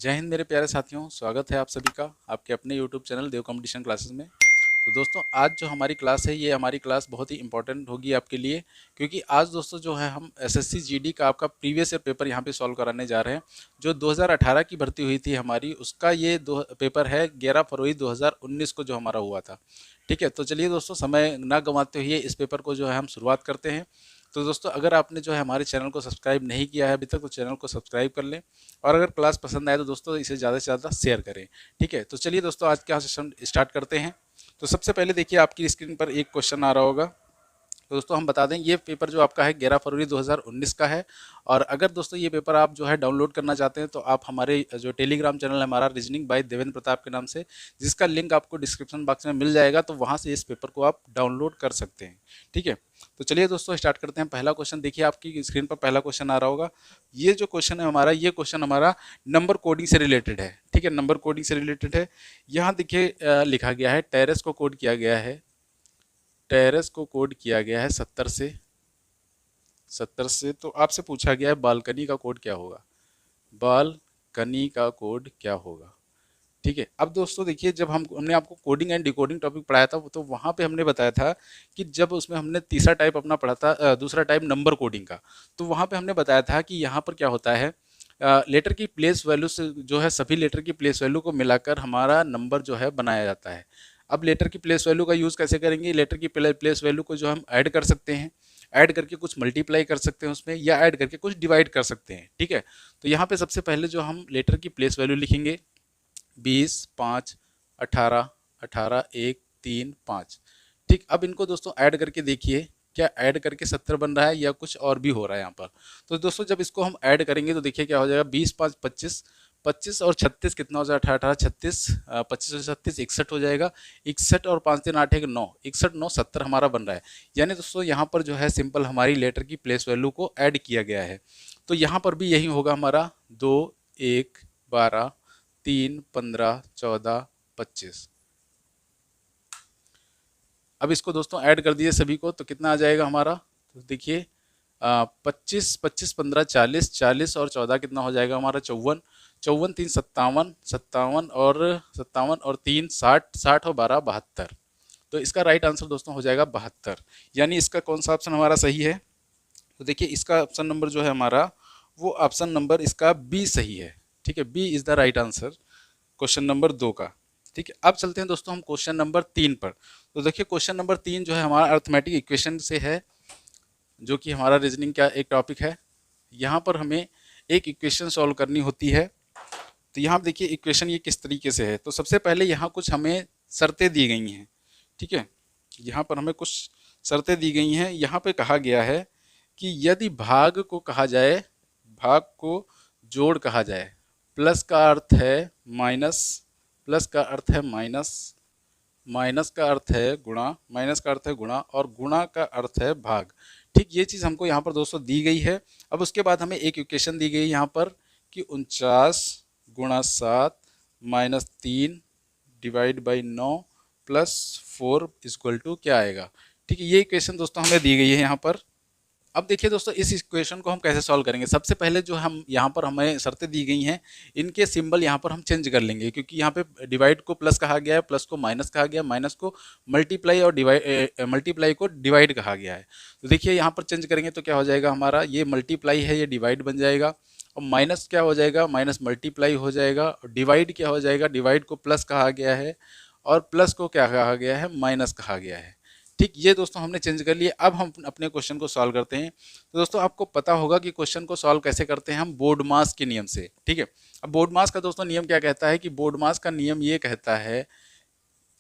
जय हिंद मेरे प्यारे साथियों, स्वागत है आप सभी का आपके अपने यूट्यूब चैनल देव कंपटीशन क्लासेस में। तो दोस्तों आज जो हमारी क्लास है ये हमारी क्लास बहुत ही इंपॉर्टेंट होगी आपके लिए, क्योंकि आज दोस्तों जो है हम एसएससी जीडी का आपका प्रीवियस ईयर पेपर यहाँ पे सॉल्व कराने जा रहे हैं। जो 2018 की भर्ती हुई थी हमारी, उसका ये दो पेपर है 11 फरवरी 2019 को जो हमारा हुआ था। ठीक है, तो चलिए दोस्तों समय ना गंवाते हुए इस पेपर को जो है हम शुरुआत करते हैं। तो दोस्तों अगर आपने जो है हमारे चैनल को सब्सक्राइब नहीं किया है अभी तक, तो चैनल को सब्सक्राइब कर लें। और अगर क्लास पसंद आए तो दोस्तों इसे ज़्यादा से ज़्यादा शेयर करें। ठीक है, तो चलिए दोस्तों आज का सेशन स्टार्ट करते हैं। तो सबसे पहले देखिए आपकी स्क्रीन पर एक क्वेश्चन आ रहा होगा। तो दोस्तों हम बता दें ये पेपर जो आपका है 11 फरवरी 2019 का है। और अगर दोस्तों ये पेपर आप जो है डाउनलोड करना चाहते हैं तो आप हमारे जो टेलीग्राम चैनल है हमारा रीजनिंग बाय देवेंद्र प्रताप के नाम से, जिसका लिंक आपको डिस्क्रिप्शन बॉक्स में मिल जाएगा, तो वहाँ से इस पेपर को आप डाउनलोड कर सकते हैं। ठीक है, तो चलिए दोस्तों स्टार्ट करते हैं। पहला क्वेश्चन देखिए आपकी स्क्रीन पर पहला क्वेश्चन आ रहा होगा। ये जो क्वेश्चन है हमारा, ये क्वेश्चन हमारा नंबर कोडिंग से रिलेटेड है। ठीक है, नंबर कोडिंग से रिलेटेड है। यहाँ देखिए लिखा गया है टेरेस को कोड किया गया है। टेरेस को कोड किया गया है 70 से तो आपसे पूछा गया है बालकनी का कोड क्या होगा। बालकनी का कोड क्या होगा। ठीक है, अब दोस्तों देखिए जब हमने आपको कोडिंग एंड डिकोडिंग टॉपिक पढ़ाया था तो वहाँ पे हमने बताया था कि जब उसमें हमने तीसरा टाइप अपना पढ़ा था, दूसरा टाइप नंबर कोडिंग का, तो वहाँ पे हमने बताया था कि यहाँ पर क्या होता है, लेटर की प्लेस वैल्यू से जो है सभी लेटर की प्लेस वैल्यू को मिलाकर हमारा नंबर जो है बनाया जाता है। अब लेटर की प्लेस वैल्यू का यूज़ कैसे करेंगे, लेटर की प्लेस वैल्यू को जो हम ऐड कर सकते हैं, ऐड करके कुछ मल्टीप्लाई कर सकते हैं उसमें, या ऐड करके कुछ डिवाइड कर सकते हैं। ठीक है, तो यहाँ पे सबसे पहले जो हम लेटर की प्लेस वैल्यू लिखेंगे 20, 5, 18, 18, 1, 3, 5। ठीक, अब इनको दोस्तों ऐड करके देखिए क्या ऐड करके 70 बन रहा है या कुछ और भी हो रहा है यहाँ पर। तो दोस्तों जब इसको हम ऐड करेंगे तो देखिए क्या हो जाएगा, 20, 5, 25, 25 और 36 कितना हो जाएगा, 18, 18, 36, 25 और 36 61 हो जाएगा। 61 और 5 3 8 1 9, 61 9 70 हमारा बन रहा है। यानी दोस्तों यहाँ पर जो है सिंपल हमारी लेटर की प्लेस वैल्यू को ऐड किया गया है। तो यहाँ पर भी यही होगा हमारा 2, 1, 12, 3, 15, 14, 25। अब इसको दोस्तों ऐड कर दिए सभी को तो कितना आ जाएगा हमारा, तो देखिए 25, 25, 15, 40, 40 और 14 कितना हो जाएगा हमारा 54, 54 3 57, 57 और 3 60, 60 और 12 72। तो इसका राइट आंसर दोस्तों हो जाएगा 72। यानी इसका कौन सा ऑप्शन हमारा सही है, तो देखिए इसका ऑप्शन नंबर जो है हमारा, वो ऑप्शन नंबर इसका बी सही है। ठीक है, B is the right answer question number 2 का। ठीक है, अब चलते हैं दोस्तों हम क्वेश्चन नंबर 3 पर। तो देखिए क्वेश्चन नंबर 3 जो है हमारा अर्थमेटिक इक्वेशन से है, जो कि हमारा रीजनिंग का एक टॉपिक है। यहाँ पर हमें एक इक्वेशन सॉल्व करनी होती है। तो यहाँ देखिए इक्वेशन ये किस तरीके से है। तो सबसे पहले यहाँ कुछ हमें शर्तें दी गई हैं। ठीक है, यहाँ पर हमें कुछ शर्तें दी गई हैं। यहाँ पे कहा गया है कि यदि भाग को कहा जाए, भाग को जोड़ कहा जाए, प्लस का अर्थ है माइनस, प्लस का अर्थ है माइनस, माइनस का अर्थ है गुणा, माइनस का अर्थ है गुणा, और गुणा का अर्थ है भाग। ठीक, ये चीज़ हमको यहाँ पर दोस्तों दी गई है। अब उसके बाद हमें एक इक्वेशन दी गई यहाँ पर कि 49 गुणा 7 minus 3 divide by 9 plus 4 equal to क्या आएगा। ठीक है, ये इक्वेशन दोस्तों हमें दी गई है यहाँ पर। अब देखिए दोस्तों इस इक्वेशन को हम कैसे सॉल्व करेंगे। सबसे पहले जो हम यहाँ पर हमें शर्तें दी गई हैं, इनके सिंबल यहाँ पर हम चेंज कर लेंगे, क्योंकि यहाँ पे डिवाइड को प्लस कहा गया है, प्लस को माइनस कहा गया है, माइनस को मल्टीप्लाई और मल्टीप्लाई को डिवाइड कहा गया है। तो देखिए यहाँ पर चेंज करेंगे तो क्या हो जाएगा हमारा, ये मल्टीप्लाई है ये डिवाइड बन जाएगा, और माइनस क्या हो जाएगा, माइनस मल्टीप्लाई हो जाएगा, और डिवाइड क्या हो जाएगा, डिवाइड को प्लस कहा गया है और प्लस को क्या कहा गया है, माइनस कहा गया है। ठीक, ये दोस्तों हमने चेंज कर लिए। अब हम अपने क्वेश्चन को सॉल्व करते हैं। तो दोस्तों आपको पता होगा कि क्वेश्चन को सॉल्व कैसे करते हैं हम, बोर्ड मास के नियम से। ठीक है, अब बोर्ड मास का दोस्तों नियम क्या कहता है कि बोर्ड मास का नियम ये कहता है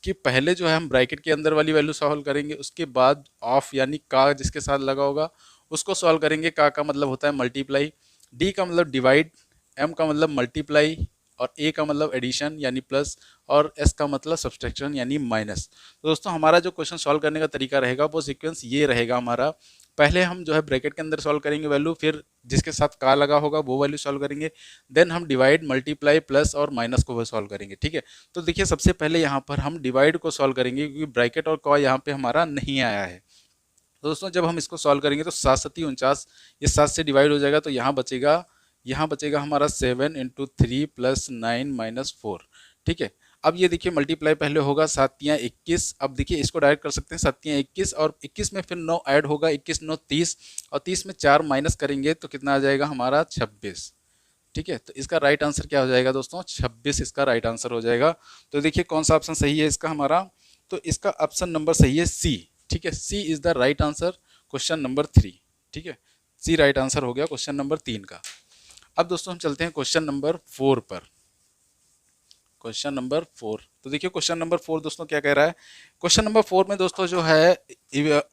कि पहले जो है हम ब्रैकेट के अंदर वाली वैल्यू सॉल्व करेंगे, उसके बाद ऑफ यानी का जिसके साथ लगा होगा उसको सॉल्व करेंगे। का मतलब होता है मल्टीप्लाई, डी का मतलब डिवाइड, एम का मतलब मल्टीप्लाई, और ए का मतलब एडिशन यानी प्लस, और एस का मतलब सब्सट्रैक्शन यानी माइनस। तो दोस्तों हमारा जो क्वेश्चन सॉल्व करने का तरीका रहेगा वो सीक्वेंस ये रहेगा हमारा। पहले हम जो है ब्रैकेट के अंदर सॉल्व करेंगे वैल्यू, फिर जिसके साथ का लगा होगा वो वैल्यू सॉल्व करेंगे, देन हम डिवाइड मल्टीप्लाई प्लस और माइनस को सॉल्व करेंगे। ठीक है, तो देखिए सबसे पहले यहाँ पर हम डिवाइड को सॉल्व करेंगे, क्योंकि ब्रैकेट और का यहाँ पे हमारा नहीं आया है। तो दोस्तों जब हम इसको सॉल्व करेंगे तो 7 7 49, ये 7 से डिवाइड हो जाएगा तो यहाँ बचेगा यहाँ बचेगा हमारा 7 × 3 + 9 - 4। ठीक है, अब ये देखिए मल्टीप्लाई पहले होगा 7×21। अब देखिए इसको डायरेक्ट कर सकते हैं 7×21 और 21 में फिर 9 ऐड होगा, 21 9 30 और 30 में 4 माइनस करेंगे तो कितना आ जाएगा हमारा 26। ठीक है, तो इसका राइट आंसर क्या हो जाएगा दोस्तों, 26 इसका राइट आंसर हो जाएगा। तो देखिए कौन सा ऑप्शन सही है इसका हमारा, तो इसका ऑप्शन नंबर सही है सी। ठीक है, C is the right answer question number 3। ठीक है, सी राइट आंसर हो गया क्वेश्चन नंबर 3 का। अब दोस्तों हम चलते हैं क्वेश्चन नंबर 4 पर। क्वेश्चन नंबर 4, तो देखिए क्वेश्चन नंबर 4 दोस्तों क्या कह रहा है। क्वेश्चन नंबर 4 में दोस्तों जो है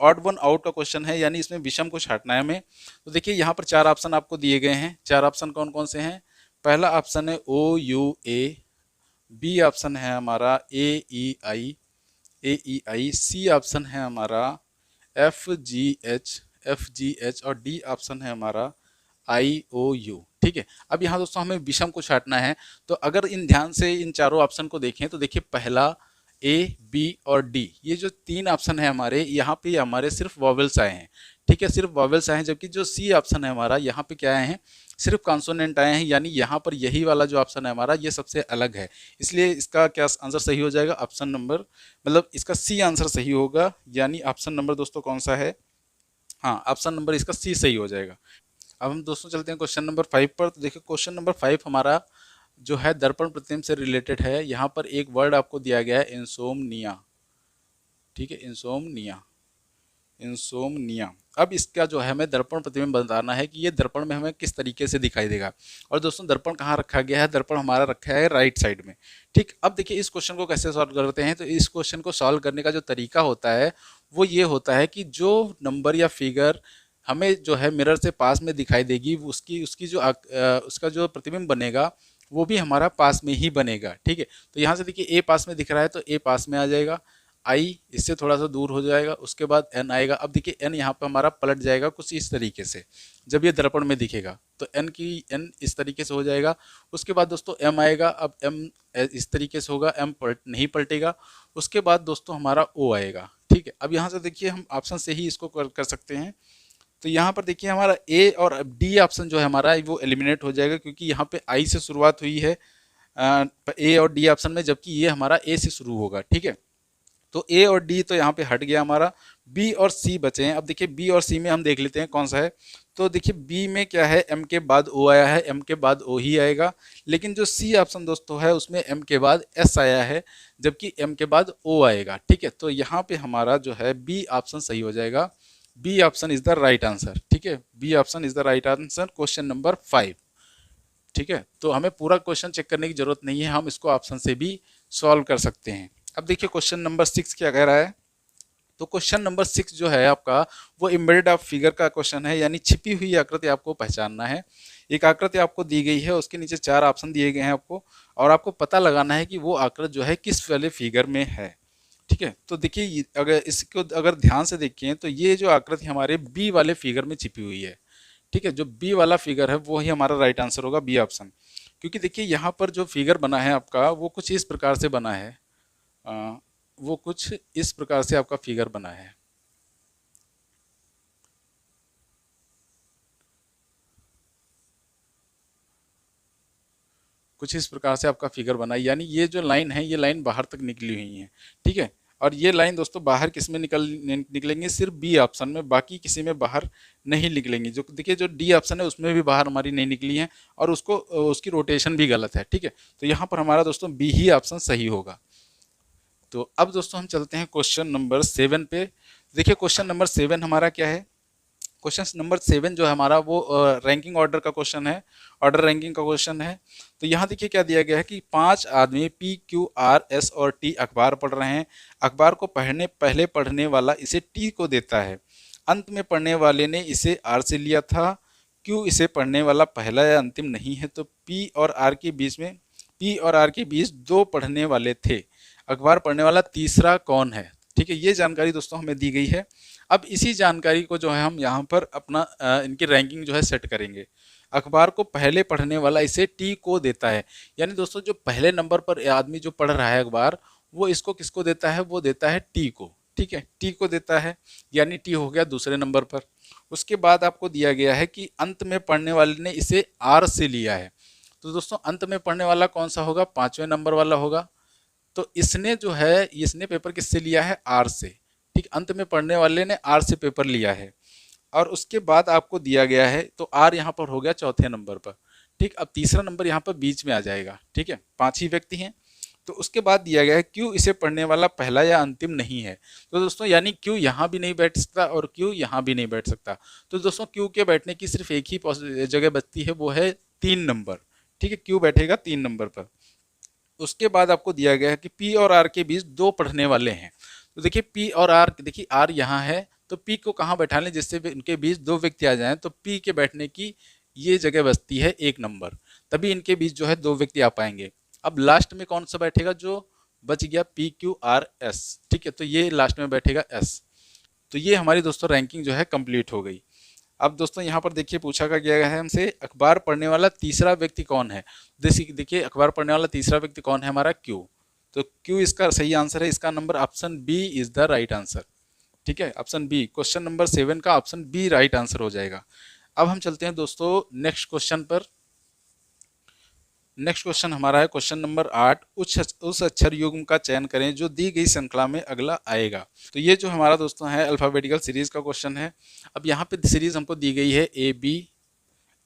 ऑड वन आउट का क्वेश्चन है, यानी इसमें विषम को छांटना है हमें। तो देखिए यहाँ पर 4 ऑप्शन आपको दिए गए हैं। 4 ऑप्शन कौन कौन से हैं। पहला ऑप्शन है OUA, बी ऑप्शन है हमारा AEI, सी ऑप्शन है हमारा FGH और डी ऑप्शन है हमारा IOU। ठीक है, अब यहाँ दोस्तों हमें विषम को छांटना है। तो अगर इन ध्यान से इन चारों ऑप्शन को देखें तो देखिए पहला A, B और D, ये जो 3 ऑप्शन है हमारे, यहाँ पे हमारे सिर्फ वॉवेल्स आए हैं। ठीक है, सिर्फ वॉवेल्स आए हैं, जबकि जो C ऑप्शन है हमारा, यहाँ पे क्या आए हैं, सिर्फ कॉन्सोनेंट आए हैं। यानी यहाँ पर यही वाला जो ऑप्शन है हमारा ये सबसे अलग है, इसलिए इसका क्या आंसर सही हो जाएगा, ऑप्शन नंबर, मतलब इसका C आंसर सही होगा। यानी ऑप्शन नंबर दोस्तों कौन सा है, हाँ ऑप्शन नंबर इसका C सही हो जाएगा। अब हम दोस्तों चलते हैं क्वेश्चन नंबर 5 पर। तो देखिए क्वेश्चन नंबर 5 हमारा जो है दर्पण प्रतिबिंब से रिलेटेड है। यहाँ पर एक वर्ड आपको दिया गया है इंसोमनिया। ठीक है, इंसोमनिया। अब इसका जो है हमें दर्पण प्रतिबिंब बताना है कि ये दर्पण में हमें किस तरीके से दिखाई देगा। और दोस्तों दर्पण कहाँ रखा गया है, दर्पण हमारा रखा है राइट साइड में। ठीक, अब देखिए इस क्वेश्चन को कैसे सॉल्व करते हैं। तो इस क्वेश्चन को सॉल्व करने का जो तरीका होता है वो ये होता है कि जो नंबर या फिगर हमें जो है मिरर से पास में दिखाई देगी, उसकी उसकी जो उसका जो प्रतिबिंब बनेगा वो भी हमारा पास में ही बनेगा। ठीक है, तो यहाँ से देखिए ए पास में दिख रहा है तो ए पास में आ जाएगा, आई इससे थोड़ा सा दूर हो जाएगा, उसके बाद एन आएगा। अब देखिए एन यहाँ पे हमारा पलट जाएगा कुछ इस तरीके से, जब ये दर्पण में दिखेगा तो एन इस तरीके से हो जाएगा। उसके बाद दोस्तों एम आएगा, अब एम इस तरीके से होगा, एम नहीं पलटेगा। उसके बाद दोस्तों हमारा ओ आएगा। ठीक है, अब यहाँ से देखिए हम ऑप्शन से ही इसको कर सकते हैं। तो यहाँ पर देखिए हमारा ए और डी ऑप्शन जो है हमारा वो एलिमिनेट हो जाएगा, क्योंकि यहाँ पे आई से शुरुआत हुई है ए और डी ऑप्शन में, जबकि ये हमारा ए से शुरू होगा। ठीक है, तो ए और डी तो यहाँ पे हट गया हमारा, बी और सी बचे हैं। अब देखिए बी और सी में हम देख लेते हैं कौन सा है। तो देखिए बी में क्या है, एम के बाद ओ आया है, एम के बाद ओ ही आएगा। लेकिन जो सी ऑप्शन दोस्तों है उसमें एम के बाद एस आया है, जबकि एम के बाद ओ आएगा। ठीक है, तो यहाँ पे हमारा जो है बी ऑप्शन सही हो जाएगा। B option is the right answer. ठीक है, B option is the right answer question number 5। ठीक है, तो हमें पूरा क्वेश्चन चेक करने की जरूरत नहीं है, हम इसको ऑप्शन से भी सॉल्व कर सकते हैं। अब देखिए क्वेश्चन नंबर 6 क्या कह रहा है। तो क्वेश्चन नंबर 6 जो है आपका वो एम्बेडेड ऑफ फिगर का क्वेश्चन है, यानी छिपी हुई आकृति आपको पहचानना है। एक आकृति आपको दी गई है, उसके नीचे 4 ऑप्शन दिए गए हैं आपको, और आपको पता लगाना है कि वो आकृति जो है किस वाले फिगर में है। ठीक है, तो देखिए अगर इसको अगर ध्यान से देखें तो ये जो आकृति हमारे बी वाले फिगर में छिपी हुई है। ठीक है, जो बी वाला फिगर है वो ही हमारा राइट आंसर होगा, बी ऑप्शन। क्योंकि देखिए यहाँ पर जो फिगर बना है आपका वो कुछ इस प्रकार से बना है, वो कुछ इस प्रकार से आपका फिगर बना है। कुछ इस प्रकार से आपका फिगर बना है, यानी ये जो लाइन है ये लाइन बाहर तक निकली हुई है। ठीक है, और ये लाइन दोस्तों बाहर किस में निकलेंगे, सिर्फ बी ऑप्शन में, बाकी किसी में बाहर नहीं निकलेंगी। जो देखिए जो डी ऑप्शन है उसमें भी बाहर हमारी नहीं निकली है, और उसको उसकी रोटेशन भी गलत है। ठीक है, तो यहाँ पर हमारा दोस्तों बी ही ऑप्शन सही होगा। तो अब दोस्तों हम चलते हैं क्वेश्चन नंबर 7 पे। देखिए क्वेश्चन नंबर 7 हमारा क्या है। क्वेश्चन नंबर 7 जो है हमारा वो रैंकिंग ऑर्डर का क्वेश्चन है, ऑर्डर रैंकिंग का क्वेश्चन है। तो यहाँ देखिए क्या दिया गया है कि 5 आदमी P, Q, R, S और T अखबार पढ़ रहे हैं। अखबार को पहले पढ़ने वाला इसे T को देता है। अंत में पढ़ने वाले ने इसे R से लिया था। Q इसे पढ़ने वाला पहला या अंतिम नहीं है, तो P और R के बीच 2 पढ़ने वाले थे। अखबार पढ़ने वाला तीसरा कौन है। ठीक है, ये जानकारी दोस्तों हमें दी गई है। अब इसी जानकारी को जो है हम यहाँ पर अपना इनकी रैंकिंग जो है सेट करेंगे। अखबार को पहले पढ़ने वाला इसे टी को देता है, यानी दोस्तों जो पहले नंबर पर आदमी जो पढ़ रहा है अखबार, वो इसको किसको देता है, वो देता है टी को। ठीक है, टी को देता है, यानी टी हो गया दूसरे नंबर पर। उसके बाद आपको दिया गया है कि अंत में पढ़ने वाले ने इसे आर से लिया है। तो दोस्तों अंत में पढ़ने वाला कौन सा होगा, 5वें नंबर वाला होगा। तो इसने जो है इसने पेपर किससे लिया है, आर से। ठीक, अंत में पढ़ने वाले ने आर से पेपर लिया है। और उसके बाद आपको दिया गया है, तो आर यहाँ पर हो गया चौथे नंबर पर। ठीक, अब तीसरा नंबर यहाँ पर बीच में आ जाएगा। ठीक है, 5 ही व्यक्ति हैं। तो उसके बाद दिया गया है क्यों इसे पढ़ने वाला पहला या अंतिम नहीं है। तो दोस्तों यानी क्यों यहाँ भी नहीं बैठ सकता और क्यों यहाँ भी नहीं बैठ सकता। तो दोस्तों क्यों के बैठने की सिर्फ एक ही जगह बचती है, वो है 3 नंबर। ठीक है, क्यों बैठेगा 3 नंबर पर। उसके बाद आपको दिया गया है कि पी और आर के बीच 2 पढ़ने वाले हैं। तो देखिए पी और आर, देखिए आर यहाँ है तो पी को कहाँ बैठा लें जिससे इनके बीच 2 व्यक्ति आ जाएं। तो पी के बैठने की ये जगह बचती है 1 नंबर, तभी इनके बीच जो है 2 व्यक्ति आ पाएंगे। अब लास्ट में कौन सा बैठेगा, जो बच गया पी क्यू आर एस। ठीक है, तो ये लास्ट में बैठेगा एस। तो ये हमारी दोस्तों रैंकिंग जो है कंप्लीट हो गई। अब दोस्तों यहाँ पर देखिए पूछा गया है हमसे अखबार पढ़ने वाला तीसरा व्यक्ति कौन है। देखिए अखबार पढ़ने वाला तीसरा व्यक्ति कौन है, हमारा क्यू। तो क्यू इसका सही आंसर है, इसका number option B is the right answer. ठीक है, ऑप्शन बी, क्वेश्चन नंबर 7 का ऑप्शन बी राइट आंसर हो जाएगा। अब हम चलते हैं दोस्तों नेक्स्ट क्वेश्चन पर। नेक्स्ट क्वेश्चन हमारा है क्वेश्चन नंबर 8, उस अक्षर युग्म का चयन करें जो दी गई श्रृंखला में अगला आएगा। तो ये जो हमारा दोस्तों है अल्फाबेटिकल सीरीज का क्वेश्चन है। अब यहाँ पे सीरीज हमको दी गई है ए बी,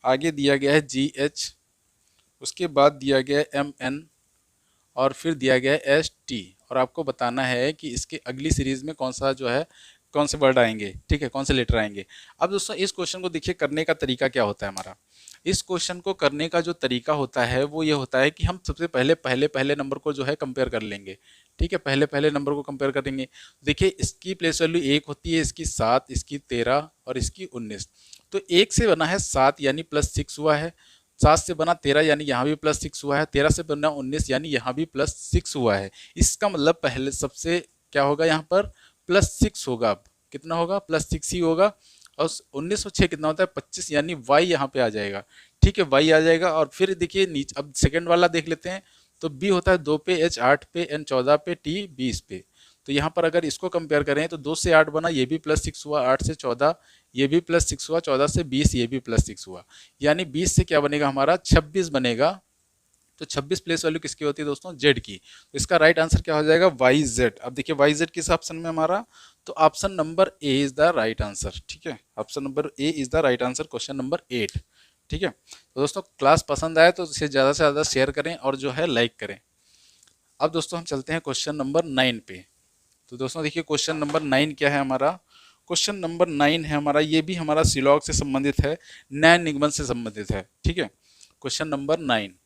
आगे दिया गया है जी एच, उसके बाद दिया गया है एम एन, और फिर दिया गया है एस टी। और आपको बताना है कि इसके अगली सीरीज में कौन सा जो है कौन से वर्ड आएंगे। ठीक है, कौन से लेटर आएंगे। अब दोस्तों इस क्वेश्चन को देखिए करने का तरीका क्या होता है हमारा। इस क्वेश्चन को करने का जो तरीका होता है वो ये होता है कि हम सबसे पहले नंबर को जो है कंपेयर कर लेंगे। ठीक है, पहले नंबर को कंपेयर करेंगे। देखिए इसकी प्लेस वैल्यू 1 होती है, इसकी 7, इसकी 13 और इसकी 19। तो 1 से बना है 7 यानी +6 हुआ है, 7 से बना 13 यानी यहाँ भी +6 हुआ है, 13 से बना 19 यानी यहाँ भी +6 हुआ है। इसका मतलब पहले सबसे क्या होगा, यहाँ पर +6 होगा। अब कितना होगा, +6 ही होगा। और 19 और 6 कितना होता है 25, यानी y यहाँ पे आ जाएगा। ठीक है, y आ जाएगा। और फिर देखिए नीचे अब सेकंड वाला देख लेते हैं। तो b होता है 2 पे, h 8 पे, n 14 पे, t 20 पे। तो यहाँ पर अगर इसको कंपेयर करें तो 2 से 8 बना, ये भी +6 हुआ, 8 से 14 ये भी +6 हुआ, 14 से 20 ये भी +6 हुआ, यानी 20 से क्या बनेगा हमारा 26 बनेगा। तो 26 प्लेस वैल्यू किसकी होती है दोस्तों, जेड की। तो इसका राइट आंसर क्या हो जाएगा, वाई जेड। अब देखिए वाई जेड किस ऑप्शन में हमारा, तो option number A is the right answer. ठीक है, option number A is the right answer, question number 8। ठीक है, तो दोस्तों क्लास पसंद आए तो इसे ज़्यादा से ज़्यादा शेयर करें और जो है लाइक करें। अब दोस्तों हम चलते हैं क्वेश्चन नंबर 9 पे। तो दोस्तों देखिए क्वेश्चन नंबर 9 क्या है हमारा, क्वेश्चन नंबर 9 है हमारा, ये भी हमारा सिलॉग से संबंधित है, न्याय निगमन से संबंधित है। ठीक है, क्वेश्चन नंबर 9।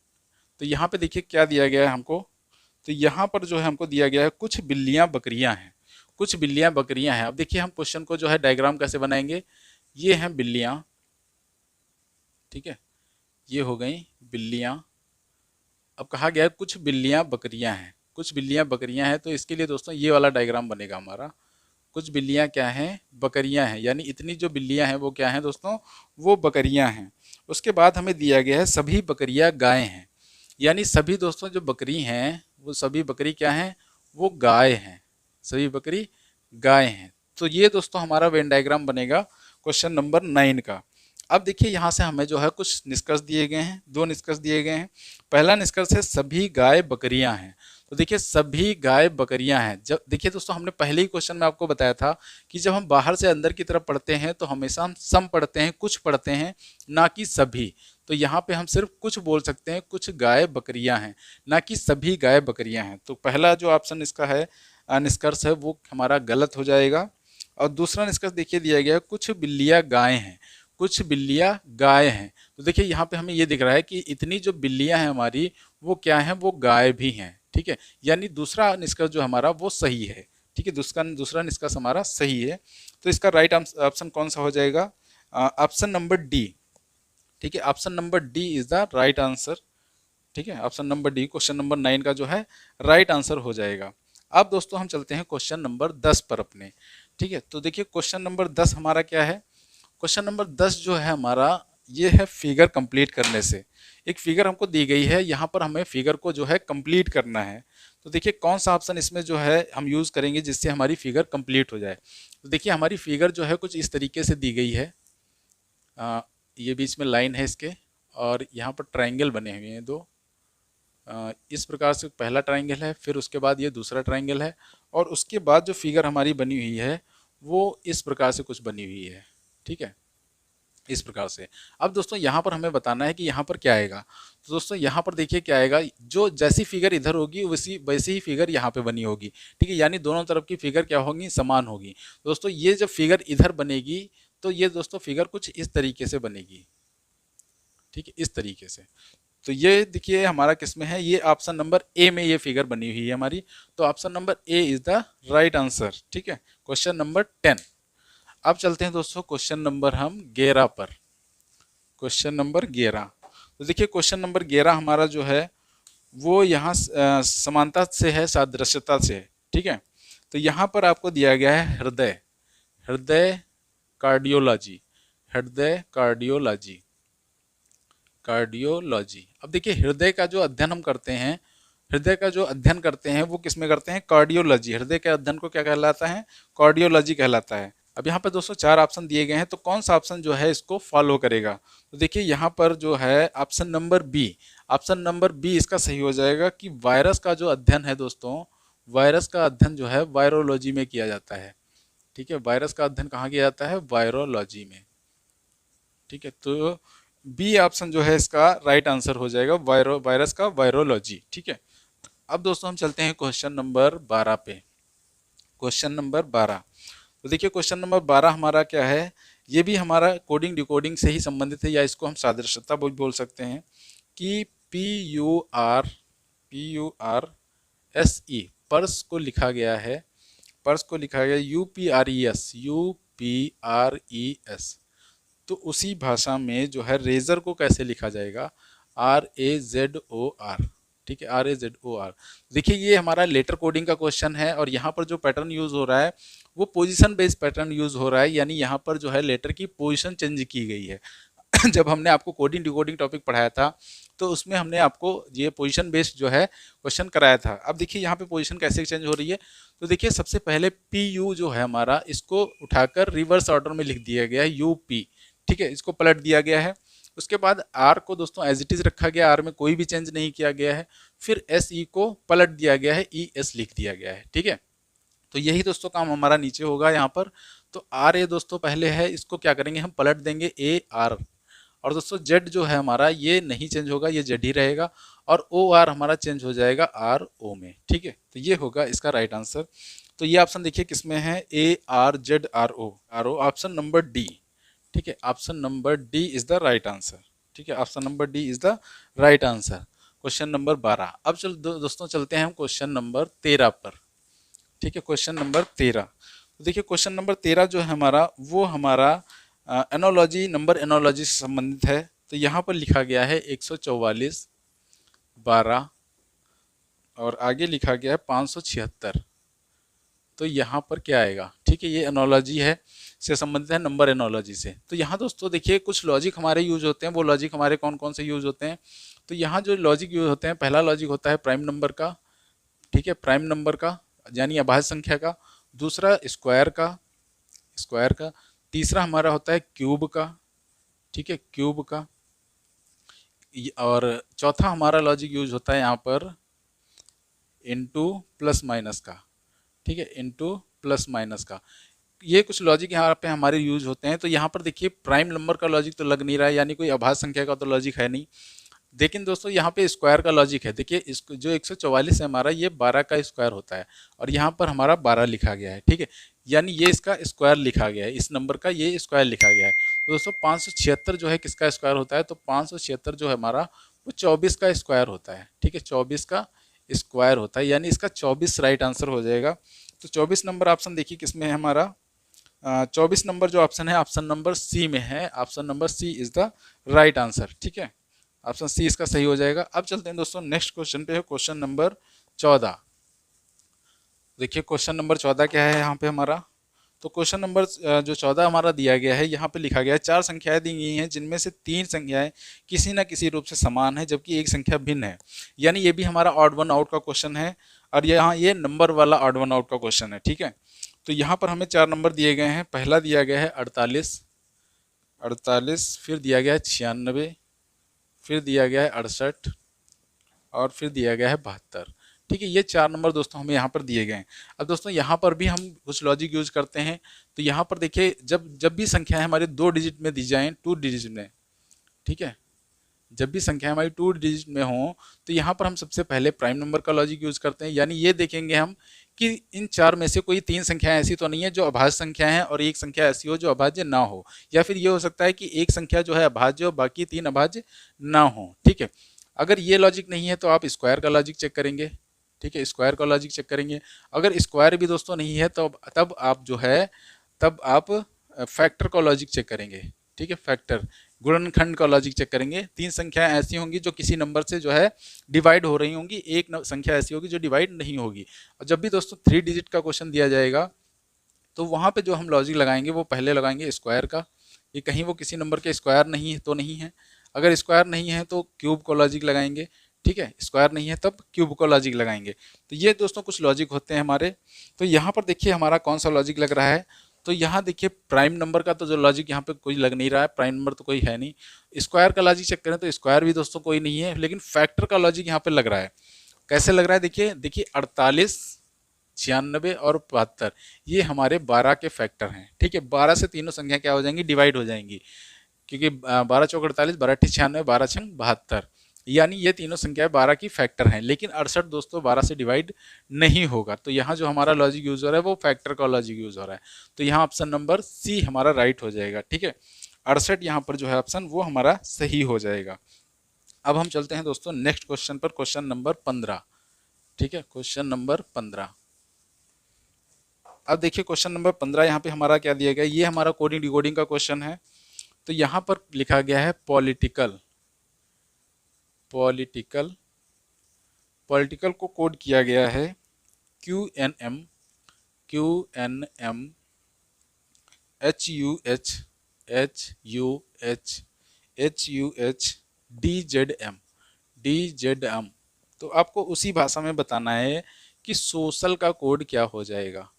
तो यहाँ पे देखिए क्या दिया गया है हमको। तो यहाँ पर जो है हमको दिया गया है कुछ बिल्लियाँ बकरियाँ हैं, कुछ बिल्लियाँ बकरियाँ हैं। अब देखिए हम क्वेश्चन को जो है डायग्राम कैसे बनाएंगे, ये हैं बिल्लियाँ। ठीक है, ये हो गई बिल्लियाँ। अब कहा गया है कुछ बिल्लियाँ बकरियाँ हैं, कुछ बिल्लियाँ बकरियाँ हैं। तो इसके लिए दोस्तों ये वाला डायग्राम बनेगा हमारा। कुछ बिल्लियाँ क्या हैं, बकरियाँ हैं, यानी इतनी जो बिल्लियाँ हैं वो क्या हैं दोस्तों, वो बकरियाँ हैं। उसके बाद हमें दिया गया है सभी बकरियाँ गाय हैं, यानी सभी दोस्तों जो बकरी हैं वो सभी बकरी क्या हैं, वो गाय हैं, सभी बकरी गाय हैं। तो ये दोस्तों हमारा वेन डायग्राम बनेगा क्वेश्चन नंबर 9 का। अब देखिए यहाँ से हमें जो है कुछ निष्कर्ष दिए गए हैं, 2 निष्कर्ष दिए गए हैं। पहला निष्कर्ष है सभी गाय बकरियां हैं। तो देखिए सभी गाय बकरियां हैं। जब देखिए दोस्तों हमने पहले ही क्वेश्चन में आपको बताया था कि जब हम बाहर से अंदर की तरफ पढ़ते हैं तो हमेशा हम सम पढ़ते हैं, कुछ पढ़ते हैं, ना कि सभी। तो यहाँ पे हम सिर्फ कुछ बोल सकते हैं, कुछ गाय बकरियां हैं, ना कि सभी गाय बकरियां हैं। तो पहला जो ऑप्शन इसका है निष्कर्ष है वो हमारा गलत हो जाएगा। और दूसरा निष्कर्ष देखिए दिया गया है कुछ बिल्लियाँ गाय हैं, कुछ बिल्लियाँ गाय हैं। तो देखिए यहाँ पे हमें ये दिख रहा है कि इतनी जो बिल्लियाँ हैं हमारी वो क्या हैं, वो गाय भी हैं। ठीक है, यानी दूसरा निष्कर्ष जो हमारा वो सही है। ठीक है, दूसरा निष्कर्ष हमारा सही है। तो इसका राइट ऑप्शन कौन सा हो जाएगा, ऑप्शन नंबर डी। ठीक है, option number D is the right answer. ठीक है, option number D question number 9 का जो है राइट आंसर हो जाएगा। अब दोस्तों हम चलते हैं क्वेश्चन नंबर 10 पर अपने। ठीक है, तो देखिए क्वेश्चन नंबर 10 हमारा क्या है, क्वेश्चन नंबर 10 जो है हमारा ये है फिगर कंप्लीट करने से। एक फिगर हमको दी गई है, यहाँ पर हमें फिगर को जो है कंप्लीट करना है। तो देखिए कौन सा ऑप्शन इसमें जो है हम यूज़ करेंगे जिससे हमारी फिगर कंप्लीट हो जाए। तो देखिए हमारी फिगर जो है कुछ इस तरीके से दी गई है। ये बीच में लाइन है इसके, और यहाँ पर ट्रायंगल बने हुए हैं दो। इस प्रकार से पहला ट्रायंगल है, फिर उसके बाद ये दूसरा ट्रायंगल है, और उसके बाद जो फिगर हमारी बनी हुई है वो इस प्रकार से कुछ बनी हुई है। ठीक है, इस प्रकार से। अब दोस्तों यहाँ पर हमें बताना है कि यहाँ पर क्या आएगा। तो दोस्तों यहाँ पर देखिए क्या आएगा, जो जैसी फिगर इधर होगी वैसी ही फिगर यहाँ पे बनी होगी। ठीक है, यानी दोनों तरफ की फिगर क्या होगी, समान होगी। दोस्तों ये जब फिगर इधर बनेगी तो ये दोस्तों फिगर कुछ इस तरीके से बनेगी। ठीक है, इस तरीके से। तो ये देखिए हमारा किस में है, ये ऑप्शन नंबर ए में ये फिगर बनी हुई है हमारी। तो option number A is the right answer. ठीक है, क्वेश्चन नंबर 10। अब चलते हैं दोस्तों क्वेश्चन नंबर हम 11 पर। क्वेश्चन नंबर 11, तो देखिए क्वेश्चन नंबर 11 हमारा जो है वो यहाँ समानता से है, सादृश्यता से है। ठीक है, तो यहाँ पर आपको दिया गया है हृदय, हृदय कार्डियोलॉजी, हृदय कार्डियोलॉजी, कार्डियोलॉजी। अब देखिए हृदय का जो अध्ययन हम करते हैं, हृदय का जो अध्ययन करते हैं वो किस में करते हैं, कार्डियोलॉजी। हृदय के अध्ययन को क्या कहलाता है, कार्डियोलॉजी कहलाता है। अब यहाँ पर दोस्तों 4 ऑप्शन दिए गए हैं, तो कौन सा ऑप्शन जो है इसको फॉलो करेगा। तो देखिए यहाँ पर जो है option number B, option number B इसका सही हो जाएगा कि वायरस का जो अध्ययन है दोस्तों, वायरस का अध्ययन जो है वायरोलॉजी में किया जाता है। ठीक है, वायरस का अध्ययन कहाँ किया जाता है, वायरोलॉजी में। ठीक है, तो बी ऑप्शन जो है इसका राइट आंसर हो जाएगा, वायरस का वायरोलॉजी। ठीक है, अब दोस्तों हम चलते हैं क्वेश्चन नंबर 12 पे। क्वेश्चन नंबर 12, तो देखिए क्वेश्चन नंबर 12 हमारा क्या है, ये भी हमारा कोडिंग डिकोडिंग से ही संबंधित है, या इसको हम सादृश्यता बोल सकते हैं कि PURSE पर्स को लिखा गया है, पर्स को लिखा गया UPRES। तो उसी भाषा में जो है रेजर को कैसे लिखा जाएगा, RAZOR। ठीक है, RAZOR। देखिए ये हमारा लेटर कोडिंग का क्वेश्चन है, और यहाँ पर जो पैटर्न यूज हो रहा है वो पोजीशन बेस्ड पैटर्न यूज हो रहा है, यानी यहाँ पर जो है लेटर की पोजीशन चेंज की गई है। जब हमने आपको कोडिंग डिकोडिंग टॉपिक पढ़ाया था तो उसमें हमने आपको ये पोजीशन बेस्ड जो है क्वेश्चन कराया था। अब देखिए यहाँ पे पोजीशन कैसे चेंज हो रही है। तो देखिए सबसे पहले PU जो है हमारा, इसको उठाकर रिवर्स ऑर्डर में लिख दिया गया है UP। ठीक है, इसको पलट दिया गया है। उसके बाद R को दोस्तों एज इट इज रखा गया, R में कोई भी चेंज नहीं किया गया है। फिर SE को पलट दिया गया है, ES लिख दिया गया है। ठीक है, तो यही दोस्तों काम हमारा नीचे होगा यहाँ पर। तो RA दोस्तों पहले है, इसको क्या करेंगे हम पलट देंगे AR। और दोस्तों Z जो है हमारा ये नहीं चेंज होगा, ये Z ही रहेगा, और OR हमारा चेंज हो जाएगा RO में। ठीक है, तो ये होगा इसका राइट आंसर। तो ये ऑप्शन देखिए किसमें है, ARZRO, ऑप्शन नंबर डी। ठीक है, option number D is the right answer. ठीक है, option number D is the right answer, question number 12। अब दोस्तों चलते हैं हम क्वेश्चन नंबर 13 पर। ठीक है, क्वेश्चन नंबर 13, तो देखिए क्वेश्चन नंबर 13 जो है हमारा वो हमारा एनोलॉजी, नंबर एनोलॉजी से संबंधित है। तो यहाँ पर लिखा गया है 144, 12, और आगे लिखा गया है 576। तो यहाँ पर क्या आएगा, ठीक है, ये एनोलॉजी है से संबंधित है, नंबर एनोलॉजी से। तो यहाँ दोस्तों देखिए कुछ लॉजिक हमारे यूज होते हैं, वो लॉजिक हमारे कौन कौन से यूज होते हैं। तो यहाँ जो लॉजिक यूज होते हैं, पहला लॉजिक होता है प्राइम नंबर का। ठीक है, प्राइम नंबर का यानी अभाज्य संख्या का। दूसरा स्क्वायर का, स्क्वायर का। तीसरा हमारा होता है क्यूब का। ठीक है, क्यूब का। और चौथा हमारा लॉजिक यूज होता है यहाँ पर इनटू प्लस माइनस का। ठीक है, इनटू प्लस माइनस का। ये कुछ लॉजिक यहाँ पे हमारे यूज होते हैं। तो यहाँ पर देखिए प्राइम नंबर का लॉजिक तो लग नहीं रहा है, यानी कोई अभाज्य संख्या का तो लॉजिक है नहीं। लेकिन दोस्तों यहाँ पे स्क्वायर का लॉजिक है। देखिए इसको जो 144 है हमारा, ये 12 का स्क्वायर होता है, और यहाँ पर हमारा 12 लिखा गया है। ठीक है, यानी ये इसका स्क्वायर लिखा गया है, इस नंबर का ये स्क्वायर लिखा गया है। तो दोस्तों 576 जो है किसका स्क्वायर होता है, तो 576 जो है हमारा वो 24 का स्क्वायर होता है। ठीक है, 24 का स्क्वायर होता है, यानी इसका 24 राइट आंसर हो जाएगा। तो 24 नंबर ऑप्शन देखिए किसमें है हमारा, 24 नंबर जो ऑप्शन है ऑप्शन नंबर सी में है। Option number C is the right answer. ठीक है, ऑप्शन सी इसका सही हो जाएगा। अब चलते हैं दोस्तों नेक्स्ट क्वेश्चन पे, है क्वेश्चन नंबर 14। देखिए क्वेश्चन नंबर 14 क्या है यहाँ पे हमारा। तो क्वेश्चन नंबर जो 14 हमारा दिया गया है, यहाँ पे लिखा गया है 4 संख्याएं दी गई हैं, जिनमें से 3 संख्याएं किसी न किसी रूप से समान है, जबकि एक संख्या भिन्न है। यानी ये भी हमारा ऑड वन आउट का क्वेश्चन है, और यहाँ ये नंबर वाला ऑड वन आउट का क्वेश्चन है। ठीक है, तो यहाँ पर हमें 4 नंबर दिए गए हैं। पहला दिया गया है 48, 48, फिर दिया गया है 96, फिर दिया गया है 68 और फिर दिया गया है 72। ठीक है, ये 4 नंबर दोस्तों हमें यहाँ पर दिए गए हैं। अब दोस्तों यहाँ पर भी हम कुछ लॉजिक यूज करते हैं। तो यहाँ पर देखिए, जब जब भी संख्याएं हमारे 2 डिजिट में दी जाएं, 2 डिजिट में, ठीक है, जब भी संख्या हमारी 2 डिजिट में हो, तो यहाँ पर हम सबसे पहले प्राइम नंबर का लॉजिक यूज करते हैं। यानी ये देखेंगे हम कि इन 4 में से कोई 3 संख्याएं ऐसी तो नहीं है जो अभाज्य संख्या है और एक संख्या ऐसी हो जो अभाज्य ना हो, या फिर ये हो सकता है कि एक संख्या जो है अभाज्य हो, बाकी 3 अभाज्य ना हो। ठीक है, अगर ये लॉजिक नहीं है तो आप स्क्वायर का लॉजिक चेक करेंगे। ठीक है, स्क्वायर का लॉजिक चेक करेंगे। अगर स्क्वायर भी दोस्तों नहीं है तो तब आप जो है, तब आप फैक्टर का लॉजिक चेक करेंगे। ठीक है, फैक्टर गुणनखंड का लॉजिक चेक करेंगे। 3 संख्याएं ऐसी होंगी जो किसी नंबर से जो है डिवाइड हो रही होंगी, एक संख्या ऐसी होगी जो डिवाइड नहीं होगी। और जब भी दोस्तों 3 डिजिट का क्वेश्चन दिया जाएगा तो वहाँ पे जो हम लॉजिक लगाएंगे वो पहले लगाएंगे स्क्वायर का, ये कहीं वो किसी नंबर के स्क्वायर नहीं है तो नहीं है। अगर स्क्वायर नहीं है तो क्यूब को लॉजिक लगाएंगे। ठीक है, स्क्वायर नहीं है तब क्यूब को लॉजिक लगाएंगे। तो ये दोस्तों कुछ लॉजिक होते हैं हमारे। तो यहाँ पर देखिए हमारा कौन सा लॉजिक लग रहा है। तो यहाँ देखिए प्राइम नंबर का तो जो लॉजिक यहाँ पे कोई लग नहीं रहा है, प्राइम नंबर तो कोई है नहीं। स्क्वायर का लॉजिक चेक करें तो स्क्वायर भी दोस्तों कोई नहीं है, लेकिन फैक्टर का लॉजिक यहाँ पे लग रहा है। कैसे लग रहा है, देखिए देखिए 48, 96 और 72 ये हमारे 12 के फैक्टर हैं। ठीक है, 12 से तीनों संख्या क्या हो जाएंगी, डिवाइड हो जाएंगी, क्योंकि 12 चौक 48, 12 अट्ठी 96, 12 छंग 72, यानी ये तीनों संख्याएं 12 की फैक्टर हैं। लेकिन 68 दोस्तों 12 से डिवाइड नहीं होगा। तो यहाँ जो हमारा लॉजिक यूज हो रहा है वो फैक्टर का लॉजिक यूज हो रहा है। तो यहाँ ऑप्शन नंबर सी हमारा राइट हो जाएगा। ठीक है, 68 यहाँ पर जो है ऑप्शन वो हमारा सही हो जाएगा। अब हम चलते हैं दोस्तों नेक्स्ट क्वेश्चन पर, क्वेश्चन नंबर 15। ठीक है, क्वेश्चन नंबर 15। अब देखिए क्वेश्चन नंबर 15 यहाँ पे हमारा क्या दिया गया, ये हमारा कोडिंग डिकोडिंग का क्वेश्चन है। तो यहाँ पर लिखा गया है पॉलिटिकल। पॉलिटिकल को कोड किया गया है QNM HUH DZM। तो आपको उसी भाषा में बताना है कि सोशल का कोड क्या हो जाएगा।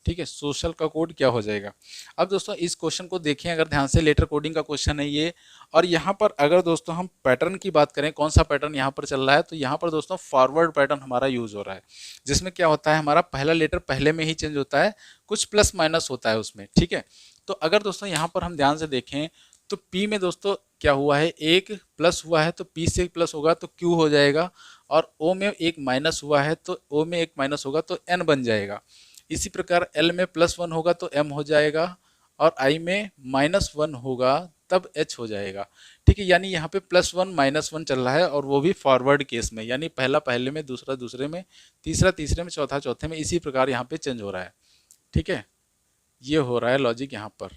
ठीक है, सोशल का कोड क्या हो जाएगा। अब दोस्तों इस क्वेश्चन को देखें अगर ध्यान से, लेटर कोडिंग का क्वेश्चन है ये। और यहाँ पर अगर दोस्तों हम पैटर्न की बात करें, कौन सा पैटर्न यहाँ पर चल रहा है, तो यहाँ पर दोस्तों फॉरवर्ड पैटर्न हमारा यूज हो रहा है, जिसमें क्या होता है हमारा पहला लेटर पहले में ही चेंज होता है, कुछ प्लस माइनस होता है उसमें। ठीक है, तो अगर दोस्तों यहाँ पर हम ध्यान से देखें तो P में दोस्तों क्या हुआ है, एक प्लस हुआ है तो P से प्लस होगा तो Q हो जाएगा, और O में एक माइनस हुआ है तो O में एक माइनस होगा तो N बन जाएगा। इसी प्रकार L में +1 होगा तो M हो जाएगा, और I में -1 होगा तब H हो जाएगा। ठीक है, यानी यहाँ पे +1 -1 चल रहा है, और वो भी फॉरवर्ड केस में, यानी पहला पहले में, दूसरा दूसरे में, तीसरा तीसरे में, चौथा चौथे में, इसी प्रकार यहाँ पे चेंज हो रहा है। ठीक है, ये हो रहा है लॉजिक यहाँ पर।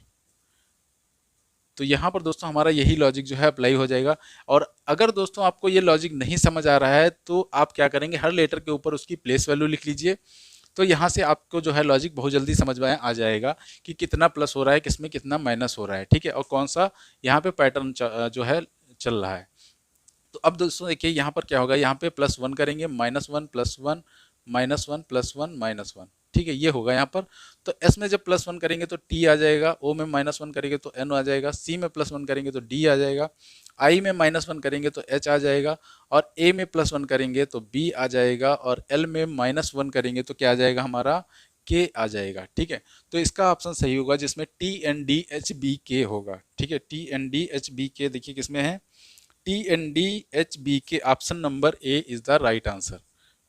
तो यहाँ पर दोस्तों हमारा यही लॉजिक जो है अप्लाई हो जाएगा। और अगर दोस्तों आपको ये लॉजिक नहीं समझ आ रहा है तो आप क्या करेंगे, हर लेटर के ऊपर उसकी प्लेस वैल्यू लिख लीजिए। तो यहाँ से आपको जो है लॉजिक बहुत जल्दी समझ में आ जाएगा कि कितना प्लस हो रहा है, किसमें कितना माइनस हो रहा है। ठीक है, और कौन सा यहाँ पे पैटर्न जो है चल रहा है। तो अब दोस्तों देखिए यहाँ पर क्या होगा, यहाँ पे +1 करेंगे, -1 +1 -1 +1 -1। ठीक है, ये होगा यहाँ पर। तो S में जब +1 करेंगे तो T आ जाएगा, O में -1 करेंगे तो N आ जाएगा, C में +1 करेंगे तो D आ जाएगा, I में -1 करेंगे तो H आ जाएगा, और A में +1 करेंगे तो B आ जाएगा, और L में -1 करेंगे तो क्या आ जाएगा हमारा, K आ जाएगा। ठीक है, तो इसका ऑप्शन सही होगा जिसमें TNDHBK होगा। ठीक है, TNDHBK देखिए किसमें है, TNDHBK, option number A is the right answer.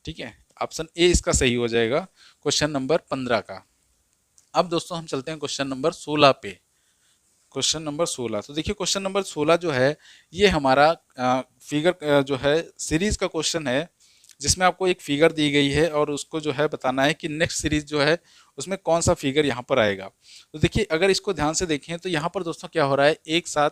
ठीक है, ऑप्शन ए इसका सही हो जाएगा क्वेश्चन नंबर 15 का। अब दोस्तों हम चलते हैं क्वेश्चन नंबर 16 पे। क्वेश्चन नंबर 16, तो देखिए क्वेश्चन नंबर 16 जो है ये हमारा फिगर जो है सीरीज का क्वेश्चन है, जिसमें आपको एक फिगर दी गई है और उसको जो है बताना है कि नेक्स्ट सीरीज जो है उसमें कौन सा फिगर यहाँ पर आएगा। तो देखिए अगर इसको ध्यान से देखें तो यहाँ पर दोस्तों क्या हो रहा है, एक साथ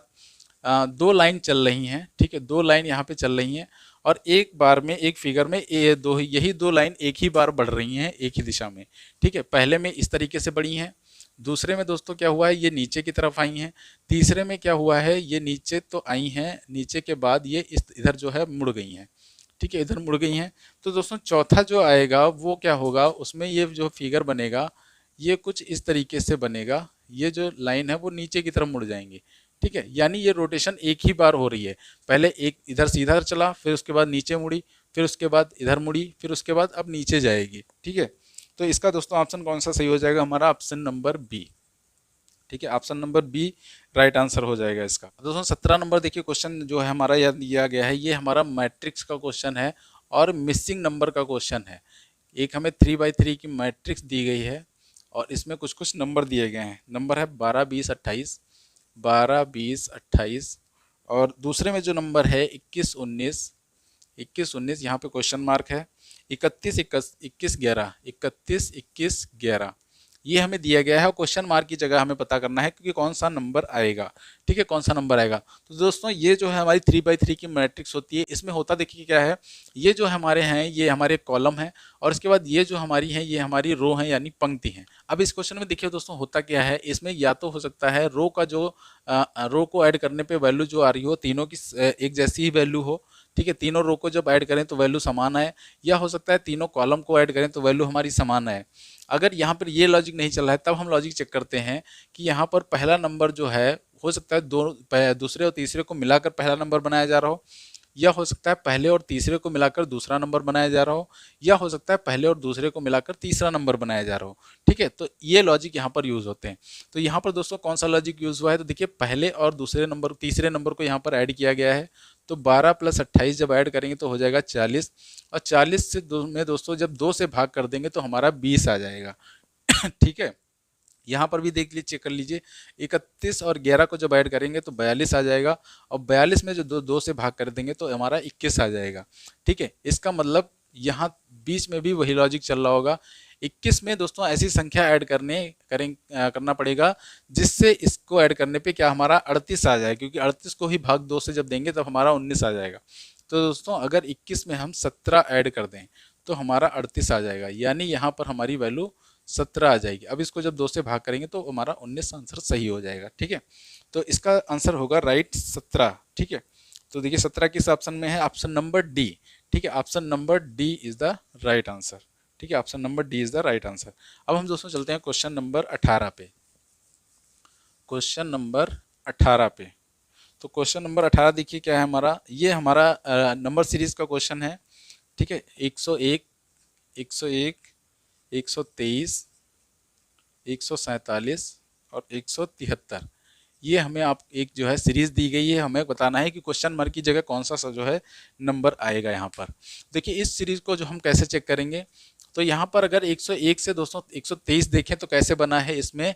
2 लाइन चल रही हैं। ठीक है, 2 लाइन यहाँ पे चल रही हैं, और एक बार में एक फिगर में यही 2 लाइन एक ही बार बढ़ रही हैं एक ही दिशा में। ठीक है, पहले में इस तरीके से बढ़ी हैं, दूसरे में दोस्तों क्या हुआ है, ये नीचे की तरफ आई हैं, तीसरे में क्या हुआ है, ये नीचे तो आई हैं, नीचे के बाद ये इधर जो है मुड़ गई हैं। ठीक है, इधर मुड़ गई हैं। तो दोस्तों चौथा जो आएगा वो क्या होगा, उसमें ये जो फिगर बनेगा ये कुछ इस तरीके से बनेगा, ये जो लाइन है वो नीचे की तरफ मुड़ जाएंगी। ठीक है, यानी ये रोटेशन एक ही बार हो रही है। पहले एक इधर सीधा चला, फिर उसके बाद नीचे मुड़ी, फिर उसके बाद इधर मुड़ी, फिर उसके बाद अब नीचे जाएगी। ठीक है, तो इसका दोस्तों ऑप्शन कौन सा सही हो जाएगा हमारा? Option number B. ठीक है, option number B right answer हो जाएगा इसका। दोस्तों 17 नंबर देखिए क्वेश्चन जो है हमारा यह दिया गया है, ये हमारा मैट्रिक्स का क्वेश्चन है और मिसिंग नंबर का क्वेश्चन है। एक हमें 3x3 की मैट्रिक्स दी गई है और इसमें कुछ कुछ नंबर दिए गए हैं। नंबर है 12 20 28, 12 20 28, और दूसरे में जो नंबर है 21 19, 21 19 यहाँ पे क्वेश्चन मार्क है, 31 21 11, 31 21 11 ये हमें दिया गया है और क्वेश्चन मार्क की जगह हमें पता करना है क्योंकि कौन सा नंबर आएगा। ठीक है, कौन सा नंबर आएगा। तो दोस्तों ये जो है हमारी 3x3 की मैट्रिक्स होती है, इसमें होता देखिए क्या है, ये जो हमारे हैं ये हमारे कॉलम है और इसके बाद ये जो हमारी है ये हमारी रो है यानी पंक्ति है। अब इस क्वेश्चन में देखिए दोस्तों होता क्या है, इसमें या तो हो सकता है रो का जो रो को ऐड करने पे वैल्यू जो आ रही हो तीनों की एक जैसी ही वैल्यू हो। ठीक है, तीनों रो को जब ऐड करें तो वैल्यू समान आए, या हो सकता है तीनों कॉलम को ऐड करें तो वैल्यू हमारी समान आए। अगर यहाँ पर ये लॉजिक नहीं चल रहा है तब हम लॉजिक चेक करते हैं कि यहाँ पर पहला नंबर जो है हो सकता है दूसरे और तीसरे को मिलाकर पहला नंबर बनाया जा रहा हो, या हो सकता है पहले और तीसरे को मिलाकर दूसरा नंबर बनाया जा रहा हो, या हो सकता है पहले और दूसरे को मिलाकर तीसरा नंबर बनाया जा रहा हो। ठीक है, तो ये लॉजिक यहाँ पर यूज़ होते हैं। तो यहाँ पर दोस्तों कौन सा लॉजिक यूज़ हुआ है, तो देखिए पहले और दूसरे नंबर तीसरे नंबर को यहाँ पर ऐड किया गया है। तो 12 + 28 जब ऐड करेंगे तो हो जाएगा 40, और 40 से में दोस्तों जब 2 से भाग कर देंगे तो हमारा 20 आ जाएगा। ठीक है, यहाँ पर भी देख लीजिए, चेक कर लीजिए, 31 और 11 को जब ऐड करेंगे तो 42 आ जाएगा, और 42 में जो दो से भाग कर देंगे तो हमारा 21 आ जाएगा। ठीक है, इसका मतलब यहाँ बीच में भी वही लॉजिक चल रहा होगा। 21 में दोस्तों ऐसी संख्या ऐड करना पड़ेगा जिससे इसको ऐड करने पे क्या हमारा 38 आ जाए, क्योंकि 38 को ही भाग 2 से जब देंगे तब हमारा 19 आ जाएगा। तो दोस्तों अगर 21 में हम 17 ऐड कर दें तो हमारा 38 आ जाएगा, यानी यहाँ पर हमारी वैल्यू 17 आ जाएगी। अब इसको जब 2 से भाग करेंगे तो हमारा 19 आंसर सही हो जाएगा। ठीक है, तो इसका आंसर होगा राइट 17। ठीक है, तो देखिए 17 किस ऑप्शन में है, ऑप्शन नंबर डी। ठीक है, option number D is the right answer. ठीक है, option number D is the right answer. अब हम दोस्तों चलते हैं क्वेश्चन नंबर 18 पे। क्वेश्चन नंबर 18 पे, तो क्वेश्चन नंबर 18 देखिए क्या है हमारा, ये हमारा नंबर सीरीज का क्वेश्चन है। ठीक है, 101 101 123 147 और 173, ये हमें आप एक जो है सीरीज दी गई है, हमें बताना है कि क्वेश्चन मार्क की जगह कौन सा जो है नंबर आएगा यहाँ पर। देखिए इस सीरीज को जो हम कैसे चेक करेंगे, तो यहाँ पर अगर 101 से दोस्तों 123 देखें तो कैसे बना है, इसमें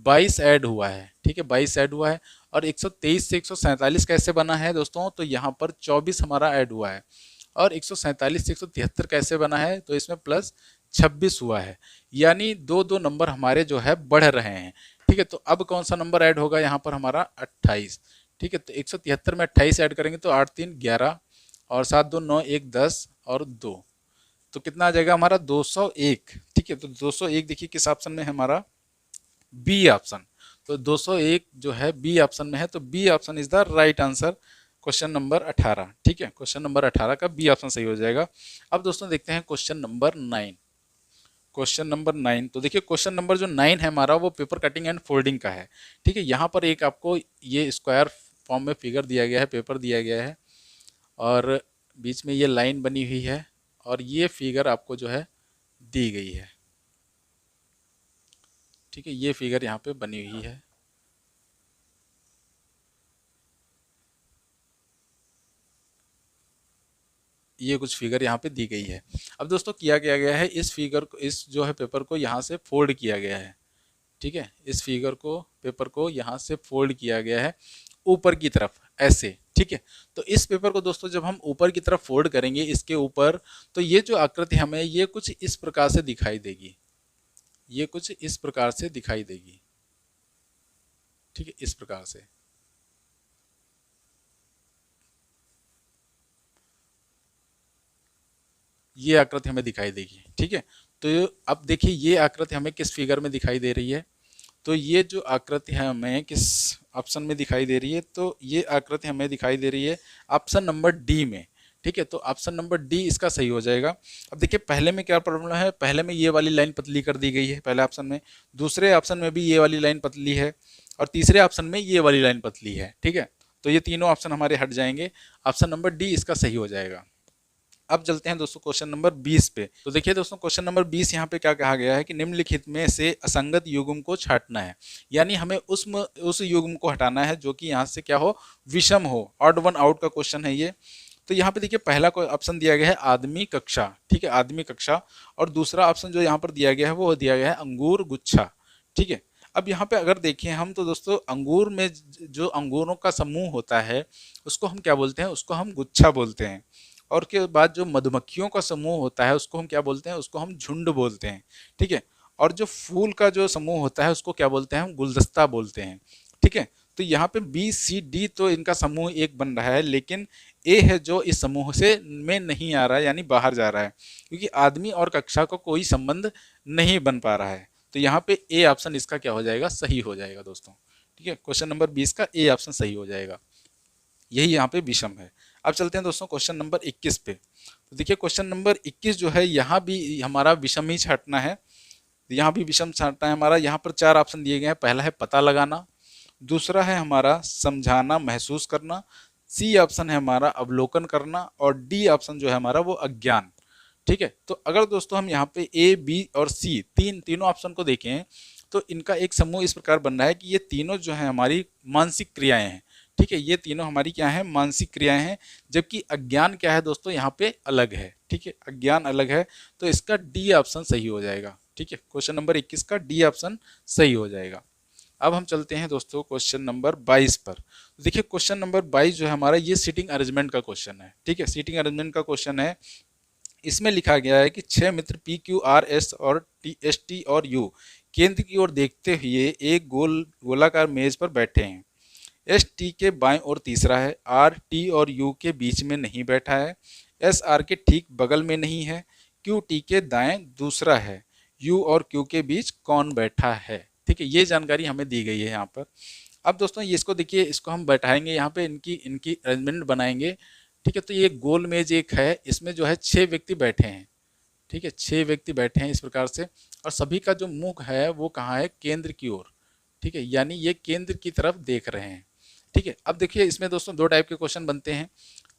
22 ऐड हुआ है। ठीक है, 22 ऐड हुआ है, और 123 से 147 कैसे बना है दोस्तों, तो यहाँ पर 24 हमारा ऐड हुआ है, और 147 से 173 कैसे बना है, तो इसमें प्लस 26 हुआ है, यानी दो दो नंबर हमारे जो है बढ़ रहे हैं। ठीक है, तो अब कौन सा नंबर ऐड होगा यहाँ पर हमारा 28। ठीक है, तो 173 में 28 ऐड करेंगे तो 8 3 11 और 7 2 9 1 10 और 2, तो कितना आ जाएगा हमारा 201। ठीक है, तो 201 देखिए किस ऑप्शन में है हमारा, बी ऑप्शन। तो 201 जो है बी ऑप्शन में है, तो B option is the right answer question number 18। ठीक है, क्वेश्चन नंबर 18 का बी ऑप्शन सही हो जाएगा। अब दोस्तों देखते हैं क्वेश्चन नंबर 9। क्वेश्चन नंबर 9, तो देखिए क्वेश्चन नंबर जो 9 है हमारा वो पेपर कटिंग एंड फोल्डिंग का है। ठीक है, यहाँ पर एक आपको ये स्क्वायर फॉर्म में फिगर दिया गया है, पेपर दिया गया है, और बीच में ये लाइन बनी हुई है, और ये फिगर आपको जो है दी गई है। ठीक है, ये फिगर यहाँ पे बनी हुई है। ये कुछ फिगर यहाँ पे दी गई है। अब दोस्तों किया गया है, इस फिगर को, इस जो है पेपर को यहाँ से फोल्ड किया गया है। ठीक है, इस फिगर को, पेपर को यहाँ से फोल्ड किया गया है ऊपर की तरफ ऐसे। ठीक है, तो इस पेपर को दोस्तों जब हम ऊपर की तरफ फोल्ड करेंगे इसके ऊपर, तो ये जो आकृति हमें ये कुछ इस प्रकार से दिखाई देगी, ये कुछ इस प्रकार से दिखाई देगी। ठीक है, इस प्रकार से। ये आकृति हमें दिखाई देगी। ठीक है, तो अब देखिए ये आकृति हमें किस फिगर में दिखाई दे रही है, तो ये जो आकृति है हमें किस ऑप्शन में दिखाई दे रही है, तो ये आकृति हमें दिखाई दे रही है ऑप्शन नंबर डी में। ठीक है, तो ऑप्शन नंबर डी इसका सही हो जाएगा। अब देखिए पहले में क्या प्रॉब्लम है, पहले में ये वाली लाइन पतली कर दी गई है पहले ऑप्शन में, दूसरे ऑप्शन में भी ये वाली लाइन पतली है, और तीसरे ऑप्शन में ये वाली लाइन पतली है। ठीक है, तो ये तीनों ऑप्शन हमारे हट जाएंगे, ऑप्शन नंबर डी इसका सही हो जाएगा। अब चलते हैं दोस्तों क्वेश्चन नंबर 20 पे। तो देखिए दोस्तों क्वेश्चन नंबर 20 यहाँ पे क्या कहा गया है कि निम्नलिखित में से असंगत युग्म को छांटना है, यानी हमें उस युग्म को हटाना है जो कि यहाँ से क्या हो, विषम हो, ऑड वन आउट का क्वेश्चन है ये। तो यहाँ पे देखिए पहला ऑप्शन दिया गया है आदमी कक्षा, ठीक है, आदमी कक्षा, और दूसरा ऑप्शन जो यहाँ पर दिया गया है वो दिया गया है अंगूर गुच्छा। ठीक है, अब यहाँ पे अगर देखें हम तो दोस्तों अंगूर में जो अंगूरों का समूह होता है उसको हम क्या बोलते हैं, उसको हम गुच्छा बोलते हैं, और के बाद जो मधुमक्खियों का समूह होता है उसको हम क्या बोलते हैं, उसको हम झुंड बोलते हैं। ठीक है, और जो फूल का जो समूह होता है उसको क्या बोलते हैं, हम गुलदस्ता बोलते हैं। ठीक है, तो यहाँ पे बी सी डी तो इनका समूह एक बन रहा है, लेकिन ए है जो इस समूह से में नहीं आ रहा है, यानी बाहर जा रहा है, क्योंकि आदमी और कक्षा का कोई संबंध नहीं बन पा रहा है। तो यहाँ पे ए ऑप्शन इसका क्या हो जाएगा, सही हो जाएगा दोस्तों। ठीक है, क्वेश्चन नंबर 20 का ए ऑप्शन सही हो जाएगा, यही यहाँ पे विषम है। अब चलते हैं दोस्तों क्वेश्चन नंबर 21 पे। तो देखिए क्वेश्चन नंबर 21 जो है यहाँ भी हमारा विषम ही छांटना है, यहाँ भी विषम छांटना है हमारा। यहाँ पर 4 ऑप्शन दिए गए हैं, पहला है पता लगाना, दूसरा है हमारा समझाना महसूस करना, सी ऑप्शन है हमारा अवलोकन करना, और डी ऑप्शन जो है हमारा वो अज्ञान। ठीक है, तो अगर दोस्तों हम यहाँ पे ए बी और सी तीनों ऑप्शन को देखें तो इनका एक समूह इस प्रकार बन रहा है कि ये तीनों जो है हमारी मानसिक क्रियाएं हैं। ठीक है, ये तीनों हमारी क्या है, मानसिक क्रियाएं हैं, जबकि अज्ञान क्या है दोस्तों, यहाँ पे अलग है। ठीक है, अज्ञान अलग है, तो इसका डी ऑप्शन सही हो जाएगा। ठीक है, क्वेश्चन नंबर 21 का डी ऑप्शन सही हो जाएगा। अब हम चलते हैं दोस्तों क्वेश्चन नंबर 22 पर। देखिए क्वेश्चन नंबर 22 जो है हमारा ये सीटिंग अरेंजमेंट का क्वेश्चन है। ठीक है, सीटिंग अरेंजमेंट का क्वेश्चन है। इसमें लिखा गया है कि 6 मित्र पी क्यू आर एस और टी एस टी और यू केंद्र की ओर देखते हुए एक गोलाकार मेज पर बैठे हैं। एस टी के बाएं ओर तीसरा है, आर टी और यू के बीच में नहीं बैठा है, एस आर के ठीक बगल में नहीं है, क्यू टी के दाएं दूसरा है, यू और क्यू के बीच कौन बैठा है। ठीक है, ये जानकारी हमें दी गई है यहाँ पर। अब दोस्तों ये इसको देखिए, इसको हम बैठाएंगे यहाँ पे, इनकी इनकी अरेंजमेंट बनाएंगे। ठीक है, तो ये गोल मेज एक है, इसमें जो है 6 व्यक्ति बैठे हैं। ठीक है, 6 व्यक्ति बैठे हैं इस प्रकार से, और सभी का जो मुख है वो कहाँ है, केंद्र की ओर। ठीक है, यानी ये केंद्र की तरफ देख रहे हैं। ठीक है, अब देखिए इसमें दोस्तों 2 टाइप के क्वेश्चन बनते हैं,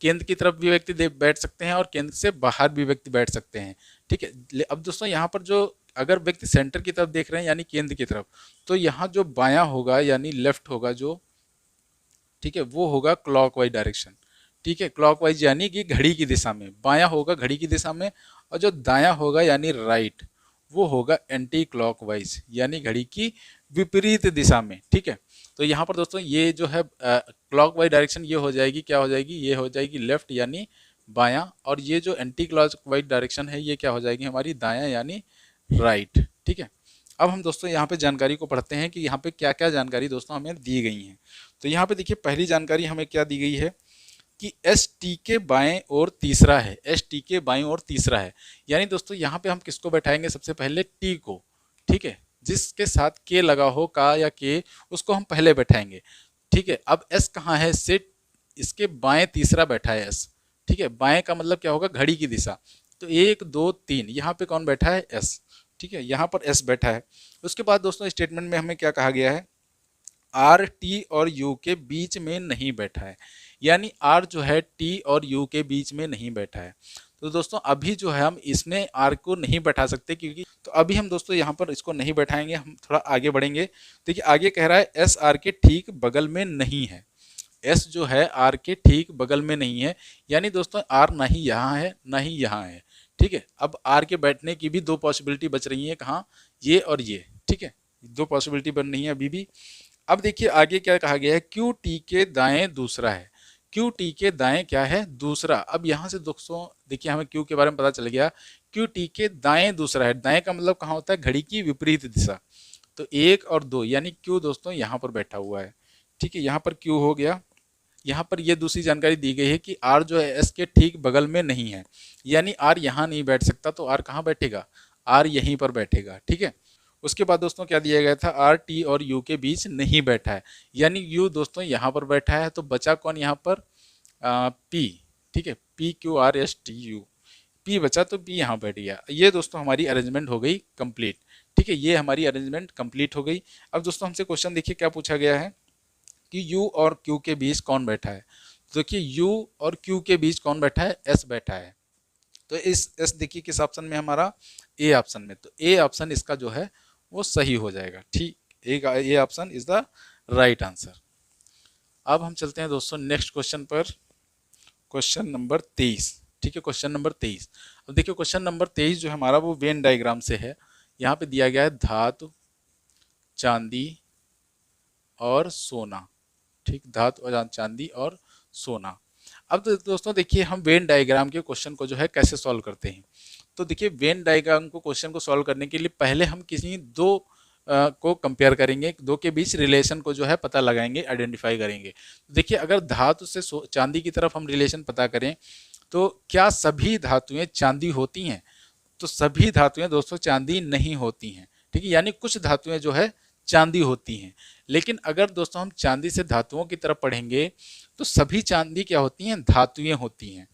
केंद्र की तरफ भी व्यक्ति बैठ सकते हैं और केंद्र से बाहर भी व्यक्ति बैठ सकते हैं। ठीक है, अब दोस्तों यहाँ पर जो अगर व्यक्ति सेंटर की तरफ देख रहे हैं यानी केंद्र की तरफ, तो यहाँ जो बायां होगा यानी लेफ्ट होगा जो, ठीक है, वो होगा क्लॉकवाइज डायरेक्शन। ठीक है, क्लॉकवाइज यानी कि घड़ी की दिशा में, बायां होगा घड़ी की दिशा में, और जो दायां होगा यानी राइट वो होगा एंटी क्लॉकवाइज यानी घड़ी की विपरीत दिशा में। ठीक है, तो यहाँ पर दोस्तों ये जो है क्लॉकवाइज डायरेक्शन ये हो जाएगी, क्या हो जाएगी, ये हो जाएगी लेफ्ट यानी बायां, और ये जो एंटी क्लॉकवाइज डायरेक्शन है ये क्या हो जाएगी हमारी दायां यानी राइट। ठीक है, अब हम दोस्तों यहाँ पे जानकारी को पढ़ते हैं कि यहाँ पे क्या क्या जानकारी दोस्तों हमें दी गई हैं। तो यहाँ पे देखिए पहली जानकारी हमें क्या दी गई है कि एस टी के बाएं और तीसरा है, एस टी के बाएं और तीसरा है, यानी दोस्तों यहाँ पे हम किसको बैठाएंगे, सबसे पहले टी को। ठीक है, जिसके साथ के लगा हो, का या के, उसको हम पहले बैठाएंगे। ठीक है, अब एस कहाँ है, से इसके बाएं तीसरा बैठा है एस। ठीक है, बाएं का मतलब क्या होगा, घड़ी की दिशा, तो 1 2 3 यहाँ पे कौन बैठा है, एस। ठीक है, यहाँ पर एस बैठा है। उसके बाद दोस्तों स्टेटमेंट में हमें क्या कहा गया है, आर टी और यू के बीच में नहीं बैठा है, यानी आर जो है टी और यू के बीच में नहीं बैठा है। तो दोस्तों अभी जो है हम इसमें आर को नहीं बैठा सकते, क्योंकि तो अभी हम दोस्तों यहाँ पर इसको नहीं बैठाएंगे, हम थोड़ा आगे बढ़ेंगे। देखिए आगे कह रहा है एस आर के ठीक बगल में नहीं है, एस जो है आर के ठीक बगल में नहीं है, यानी दोस्तों आर ना ही यहाँ है ना ही यहाँ है। ठीक है, अब आर के बैठने की भी 2 पॉसिबिलिटी बच रही है, कहाँ, ये और ये। ठीक है, 2 पॉसिबिलिटी बन रही है अभी भी। अब देखिए आगे क्या कहा गया है, क्यू टी के दाएं दूसरा है, क्यू टी के दाएं क्या है, दूसरा। अब यहाँ से दोस्तों देखिए हमें क्यू के बारे में पता चल गया, क्यू टी के दाएं दूसरा है, दाएं का मतलब कहाँ होता है, घड़ी की विपरीत दिशा। तो 1 और 2 यानी क्यू दोस्तों यहाँ पर बैठा हुआ है। ठीक है, यहाँ पर क्यू हो गया। यहाँ पर ये दूसरी जानकारी दी गई है कि आर जो है एस के ठीक बगल में नहीं है, यानी आर यहाँ नहीं बैठ सकता, तो आर कहाँ बैठेगा, आर यहीं पर बैठेगा। ठीक है, उसके बाद दोस्तों क्या दिया गया था, आर टी और यू के बीच नहीं बैठा है, यानी यू दोस्तों यहाँ पर बैठा है, तो बचा कौन यहाँ पर, पी। ठीक है, P Q R S T U, P बचा तो पी यहाँ बैठ गया। ये दोस्तों हमारी अरेंजमेंट हो गई कंप्लीट। ठीक है, ये हमारी अरेंजमेंट कंप्लीट हो गई। अब दोस्तों हमसे क्वेश्चन देखिए क्या पूछा गया है कि यू और क्यू के बीच कौन बैठा है। तो देखिए यू और क्यू के बीच कौन बैठा है, एस बैठा है। तो इस एस देखिए किस ऑप्शन में, हमारा ए ऑप्शन में। तो ए ऑप्शन इसका जो है वो सही हो जाएगा। ठीक, A option is the right answer. अब हम चलते हैं दोस्तों नेक्स्ट क्वेश्चन पर, क्वेश्चन नंबर 23। ठीक है, क्वेश्चन नंबर 23। अब देखिए क्वेश्चन नंबर 23 जो है हमारा वो वेन डायग्राम से है। यहाँ पे दिया गया है धातु, चांदी और सोना। ठीक, धातु और चांदी और सोना। अब तो दोस्तों देखिए हम वेन डायग्राम के क्वेश्चन को जो है कैसे सॉल्व करते हैं। तो देखिए वेन डायग्राम को क्वेश्चन को सॉल्व करने के लिए पहले हम किसी दो को कंपेयर करेंगे, दो के बीच रिलेशन को जो है पता लगाएंगे, आइडेंटिफाई करेंगे। देखिए अगर धातु से चांदी की तरफ हम रिलेशन पता करें तो क्या सभी धातुएं चांदी होती हैं? तो सभी धातुएं दोस्तों चांदी नहीं होती हैं। ठीक है, यानी कुछ धातुएं जो है चांदी होती हैं। लेकिन अगर दोस्तों हम चांदी से धातुओं की तरफ पढ़ेंगे तो सभी चांदी क्या होती हैं, धातुएं होती हैं।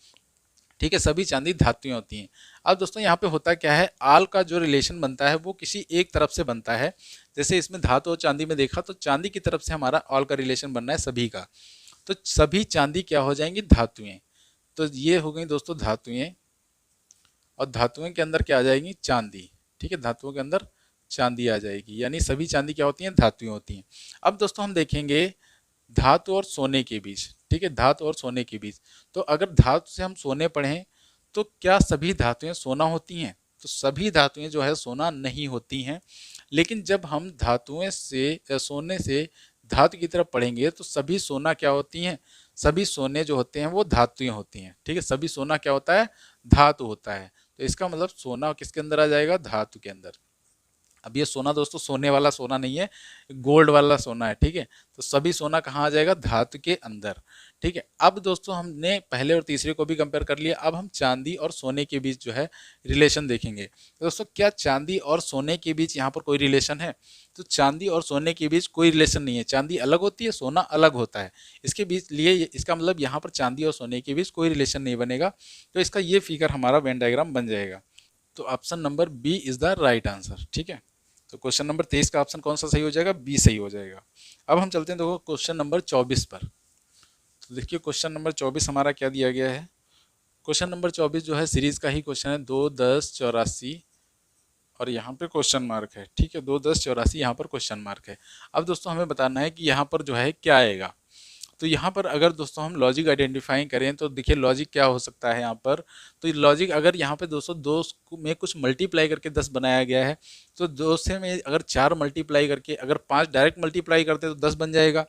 ठीक है, सभी चांदी धातुएं होती हैं। अब दोस्तों यहाँ पे होता क्या है, आल का जो रिलेशन बनता है वो किसी एक तरफ से बनता है। जैसे इसमें धातु और चांदी में देखा तो चांदी की तरफ से हमारा आल का रिलेशन बनना है सभी का। तो सभी चांदी क्या हो जाएंगी, धातुएं। तो ये हो गई दोस्तों धातुएं, और धातुओं के अंदर क्या आ जाएगी, चांदी। ठीक है, धातुओं के अंदर चांदी आ जाएगी, यानी सभी चांदी क्या होती हैं, धातुएं होती हैं। अब दोस्तों हम देखेंगे धातु और सोने के बीच। ठीक है, धातु और सोने के बीच। तो अगर धातु से हम सोने पढ़ें तो क्या सभी धातुएं सोना होती हैं? तो सभी धातुएं जो है सोना नहीं होती हैं। लेकिन जब हम धातुएं से सोने से धातु की तरफ पढ़ेंगे तो सभी सोना क्या होती हैं, सभी सोने जो होते हैं वो धातुएं होती हैं। ठीक है, सभी सोना क्या होता है, धातु होता है। तो इसका मतलब सोना किसके अंदर आ जाएगा, धातु के अंदर। अब ये सोना दोस्तों सोने वाला सोना नहीं है, गोल्ड वाला सोना है। ठीक है, तो सभी सोना कहाँ आ जाएगा, धातु के अंदर। ठीक है, अब दोस्तों हमने पहले और तीसरे को भी कंपेयर कर लिया। अब हम चांदी और सोने के बीच जो है रिलेशन देखेंगे। तो दोस्तों क्या चांदी और सोने के बीच यहाँ पर कोई रिलेशन है? तो चांदी और सोने के बीच कोई रिलेशन नहीं है। चांदी अलग होती है, सोना अलग होता है। इसके बीच लिए इसका मतलब यहाँ पर चांदी और सोने के बीच कोई रिलेशन नहीं बनेगा। तो इसका ये फिगर हमारा वेन डायग्राम बन जाएगा। तो option number B is the right answer. ठीक है, तो क्वेश्चन नंबर 23 का ऑप्शन कौन सा सही हो जाएगा, बी सही हो जाएगा। अब हम चलते हैं देखो क्वेश्चन नंबर 24 पर। तो देखिए क्वेश्चन नंबर 24 हमारा क्या दिया गया है। क्वेश्चन नंबर 24 जो है सीरीज का ही क्वेश्चन है, 2 10 84 और यहाँ पे क्वेश्चन मार्क है। ठीक है, 2 10 84 यहाँ पर क्वेश्चन मार्क है। अब दोस्तों हमें बताना है कि यहाँ पर जो है क्या आएगा। तो यहाँ पर अगर दोस्तों हम लॉजिक आइडेंटिफाई करें तो देखिए लॉजिक क्या हो सकता है यहाँ पर। तो लॉजिक अगर यहाँ पे दोस्तों दो में कुछ मल्टीप्लाई करके 10 बनाया गया है, तो दो से में अगर 4 मल्टीप्लाई करके अगर 5 डायरेक्ट मल्टीप्लाई करते हैं तो 10 बन जाएगा।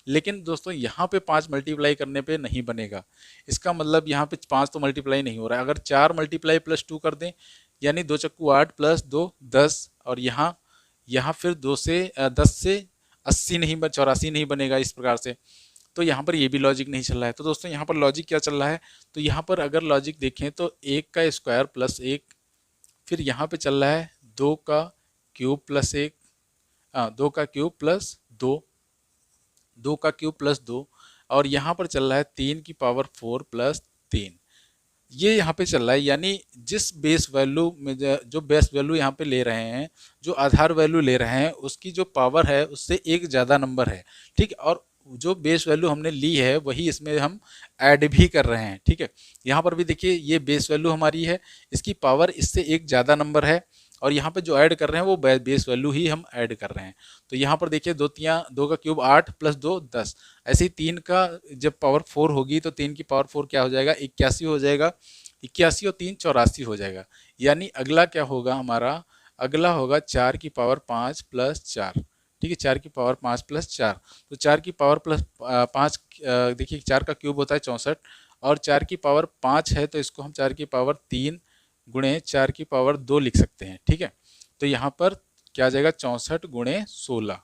लेकिन दोस्तों यहाँ पे 5 मल्टीप्लाई करने पे नहीं बनेगा। इसका मतलब यहाँ पे 5 तो मल्टीप्लाई नहीं हो रहा है। अगर 4 मल्टीप्लाई प्लस 2 कर दें, यानी 2 चक्कू 8 प्लस 2 10, और यहाँ यहाँ फिर 2 से 10 से 80 नहीं 84 नहीं बनेगा इस प्रकार से। तो यहाँ पर ये भी लॉजिक नहीं चल रहा है। तो दोस्तों यहाँ पर लॉजिक क्या चल रहा है, तो यहाँ पर अगर लॉजिक देखें तो 1 का स्क्वायर प्लस 1, फिर यहाँ पे चल रहा है 2 का क्यूब प्लस 1, 2 का क्यूब प्लस 2, 2 का क्यूब प्लस 2, और यहाँ पर चल रहा है 3 की पावर 4 प्लस 3। ये यहाँ पे चल रहा है, यानी जिस बेस वैल्यू में जो बेस वैल्यू यहाँ पे ले रहे हैं, जो आधार वैल्यू ले रहे हैं, उसकी जो पावर है उससे एक ज़्यादा नंबर है। ठीक है, और जो बेस वैल्यू हमने ली है वही इसमें हम ऐड भी कर रहे हैं। ठीक है, यहाँ पर भी देखिए ये बेस वैल्यू हमारी है, इसकी पावर इससे एक ज़्यादा नंबर है, और यहाँ पे जो ऐड कर रहे हैं वो बेस वैल्यू ही हम ऐड कर रहे हैं। तो यहाँ पर देखिए 2 का क्यूब 8 प्लस 2 10, ऐसे ही 3 का जब पावर 4 होगी तो 3 की पावर 4 क्या हो जाएगा, 81 हो जाएगा। 81 और 3 84 हो जाएगा। यानी अगला क्या होगा हमारा, अगला होगा 4 की पावर 5 प्लस 4। ठीक है, 4 की पावर 5 प्लस 4। तो 4 की पावर प्लस 5, देखिए 4 का क्यूब होता है 64, और 4 की पावर 5 है तो इसको हम 4 की पावर 3 गुणे 4 की पावर 2 लिख सकते हैं। ठीक है, तो यहाँ पर क्या आ जाएगा, 64 गुणे 16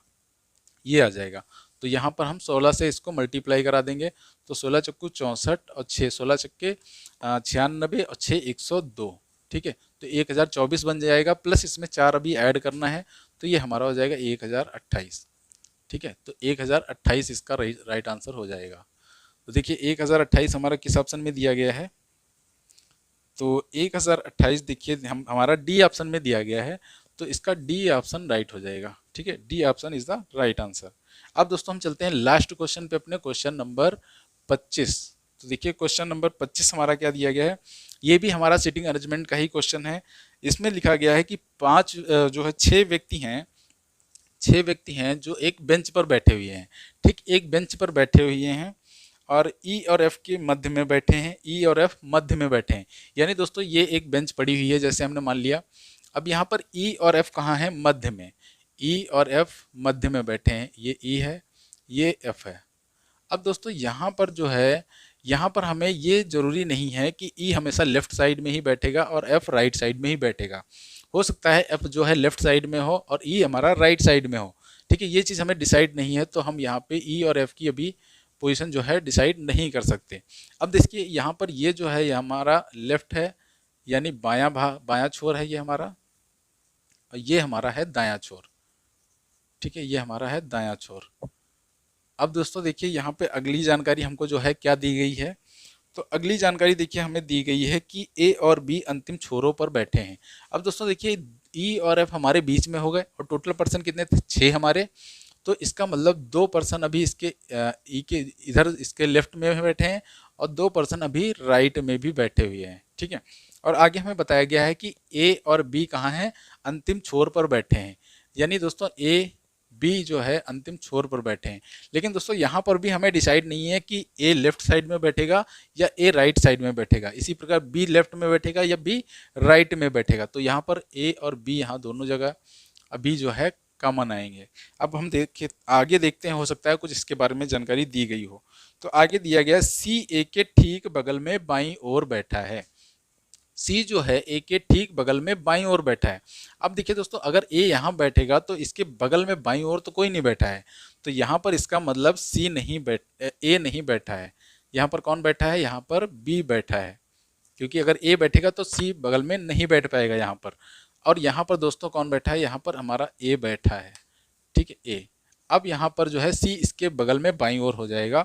ये आ जाएगा। तो यहाँ पर हम 16 से इसको मल्टीप्लाई करा देंगे। तो 16 चक्कू 64 और 6 16 चक्के 96 और 6 102। ठीक है, तो 1024 बन जाएगा, प्लस इसमें 4 अभी ऐड करना है, तो ये हमारा हो जाएगा 1028। ठीक है, तो 1028 इसका राइट आंसर हो जाएगा। तो देखिए 1028 हमारा किस ऑप्शन में दिया गया है, तो 1028 देखिए हमारा डी ऑप्शन में दिया गया है, तो इसका डी ऑप्शन राइट हो जाएगा। ठीक है, D option is the right answer. अब दोस्तों हम चलते हैं लास्ट क्वेश्चन पे अपने, क्वेश्चन नंबर 25। तो देखिए क्वेश्चन नंबर 25 हमारा क्या दिया गया है, ये भी हमारा सीटिंग अरेंजमेंट का ही क्वेश्चन है। इसमें लिखा गया है कि जो है 6 व्यक्ति हैं जो एक बेंच पर बैठे हुए हैं। ठीक, एक बेंच पर बैठे हुए हैं और ई और एफ के मध्य में बैठे हैं, ई और एफ मध्य में बैठे हैं। यानी दोस्तों ये एक बेंच पड़ी हुई है जैसे हमने मान लिया। अब यहाँ पर ई और एफ कहाँ है, मध्य में। ई और एफ मध्य में बैठे हैं, ये ई है, ये एफ है। अब दोस्तों यहाँ पर जो है, यहाँ पर हमें ये जरूरी नहीं है कि ई हमेशा लेफ्ट साइड में ही बैठेगा और एफ राइट साइड में ही बैठेगा। हो सकता है एफ जो है लेफ्ट साइड में हो और ई हमारा राइट साइड में हो। ठीक है, ये चीज़ हमें डिसाइड नहीं है, तो हम यहाँ पे ई और एफ की अभी पोजीशन जो है डिसाइड नहीं कर सकते। अब देखिए यहाँ पर ये जो है ये हमारा लेफ्ट है, यानी बायां छोर है ये हमारा, और ये हमारा है दायां छोर। ठीक है, ये हमारा है दायां छोर। अब दोस्तों देखिए यहाँ पे अगली जानकारी हमको जो है क्या दी गई है, तो अगली जानकारी देखिए हमें दी गई है कि ए और बी अंतिम छोरों पर बैठे हैं। अब दोस्तों देखिए ई और एफ हमारे बीच में हो गए और टोटल पर्सन कितने थे, 6 हमारे। तो इसका मतलब 2 पर्सन अभी इसके ई के इधर इसके लेफ्ट में बैठे हैं और 2 पर्सन अभी राइट में भी बैठे हुए हैं। ठीक है, और आगे हमें बताया गया है कि ए और बी कहाँ हैं, अंतिम छोर पर बैठे हैं। यानी दोस्तों ए बी जो है अंतिम छोर पर बैठे हैं। लेकिन दोस्तों यहाँ पर भी हमें डिसाइड नहीं है कि ए लेफ्ट साइड में बैठेगा या ए राइट साइड में बैठेगा। इसी प्रकार बी लेफ्ट में बैठेगा या बी राइट में बैठेगा। तो यहाँ पर ए और बी यहाँ दोनों जगह अभी जो है कॉमन आएंगे। अब हम आगे देखते हैं, हो सकता है कुछ इसके बारे में जानकारी दी गई हो। तो आगे दिया गया सी ए के ठीक बगल में बाईं ओर बैठा है। सी जो है ए के ठीक बगल में बाईं ओर बैठा है। अब देखिए दोस्तों अगर ए यहाँ बैठेगा तो इसके बगल में बाईं ओर तो कोई नहीं बैठा है, तो यहाँ पर इसका मतलब ए नहीं बैठा है। यहाँ पर कौन बैठा है, यहाँ पर बी बैठा है, क्योंकि अगर ए बैठेगा तो सी बगल में नहीं बैठ पाएगा यहाँ पर। और यहाँ पर दोस्तों कौन बैठा है, यहाँ पर हमारा ए बैठा है। ठीक है, ए। अब यहाँ पर जो है सी इसके बगल में बाईं ओर हो जाएगा,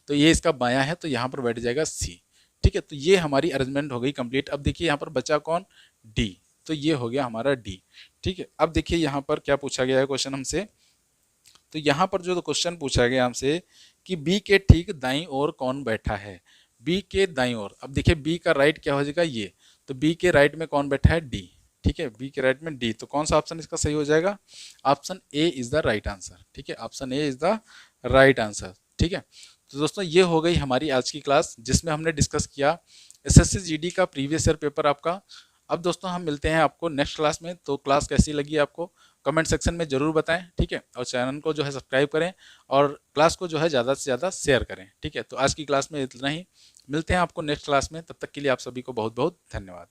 तो ये इसका बायां है, तो यहाँ पर बैठ जाएगा सी। ठीक है, तो ये हमारी अरेंजमेंट हो गई कंप्लीट। अब देखिए यहाँ पर बचा कौन, डी, तो ये हो गया हमारा डी। ठीक है, अब देखिए यहाँ पर क्या पूछा गया है क्वेश्चन हमसे। तो यहाँ पर जो क्वेश्चन पूछा गया हमसे कि बी के ठीक दाईं ओर कौन बैठा है, बी के दाईं ओर। अब देखिए बी का राइट क्या हो जाएगा, ये, तो बी के राइट में कौन बैठा है, डी। ठीक है, बी के राइट में डी, तो कौन सा ऑप्शन इसका सही हो जाएगा, option A is the right answer. ठीक है, option A is the right answer. ठीक है, तो दोस्तों ये हो गई हमारी आज की क्लास, जिसमें हमने डिस्कस किया एसएससी जीडी का प्रीवियस ईयर पेपर आपका। अब दोस्तों हम मिलते हैं आपको नेक्स्ट क्लास में। तो क्लास कैसी लगी आपको कमेंट सेक्शन में ज़रूर बताएं। ठीक है, और चैनल को जो है सब्सक्राइब करें और क्लास को जो है ज़्यादा से ज़्यादा शेयर करें। ठीक है, तो आज की क्लास में इतना ही, मिलते हैं आपको नेक्स्ट क्लास में। तब तक के लिए आप सभी को बहुत बहुत धन्यवाद।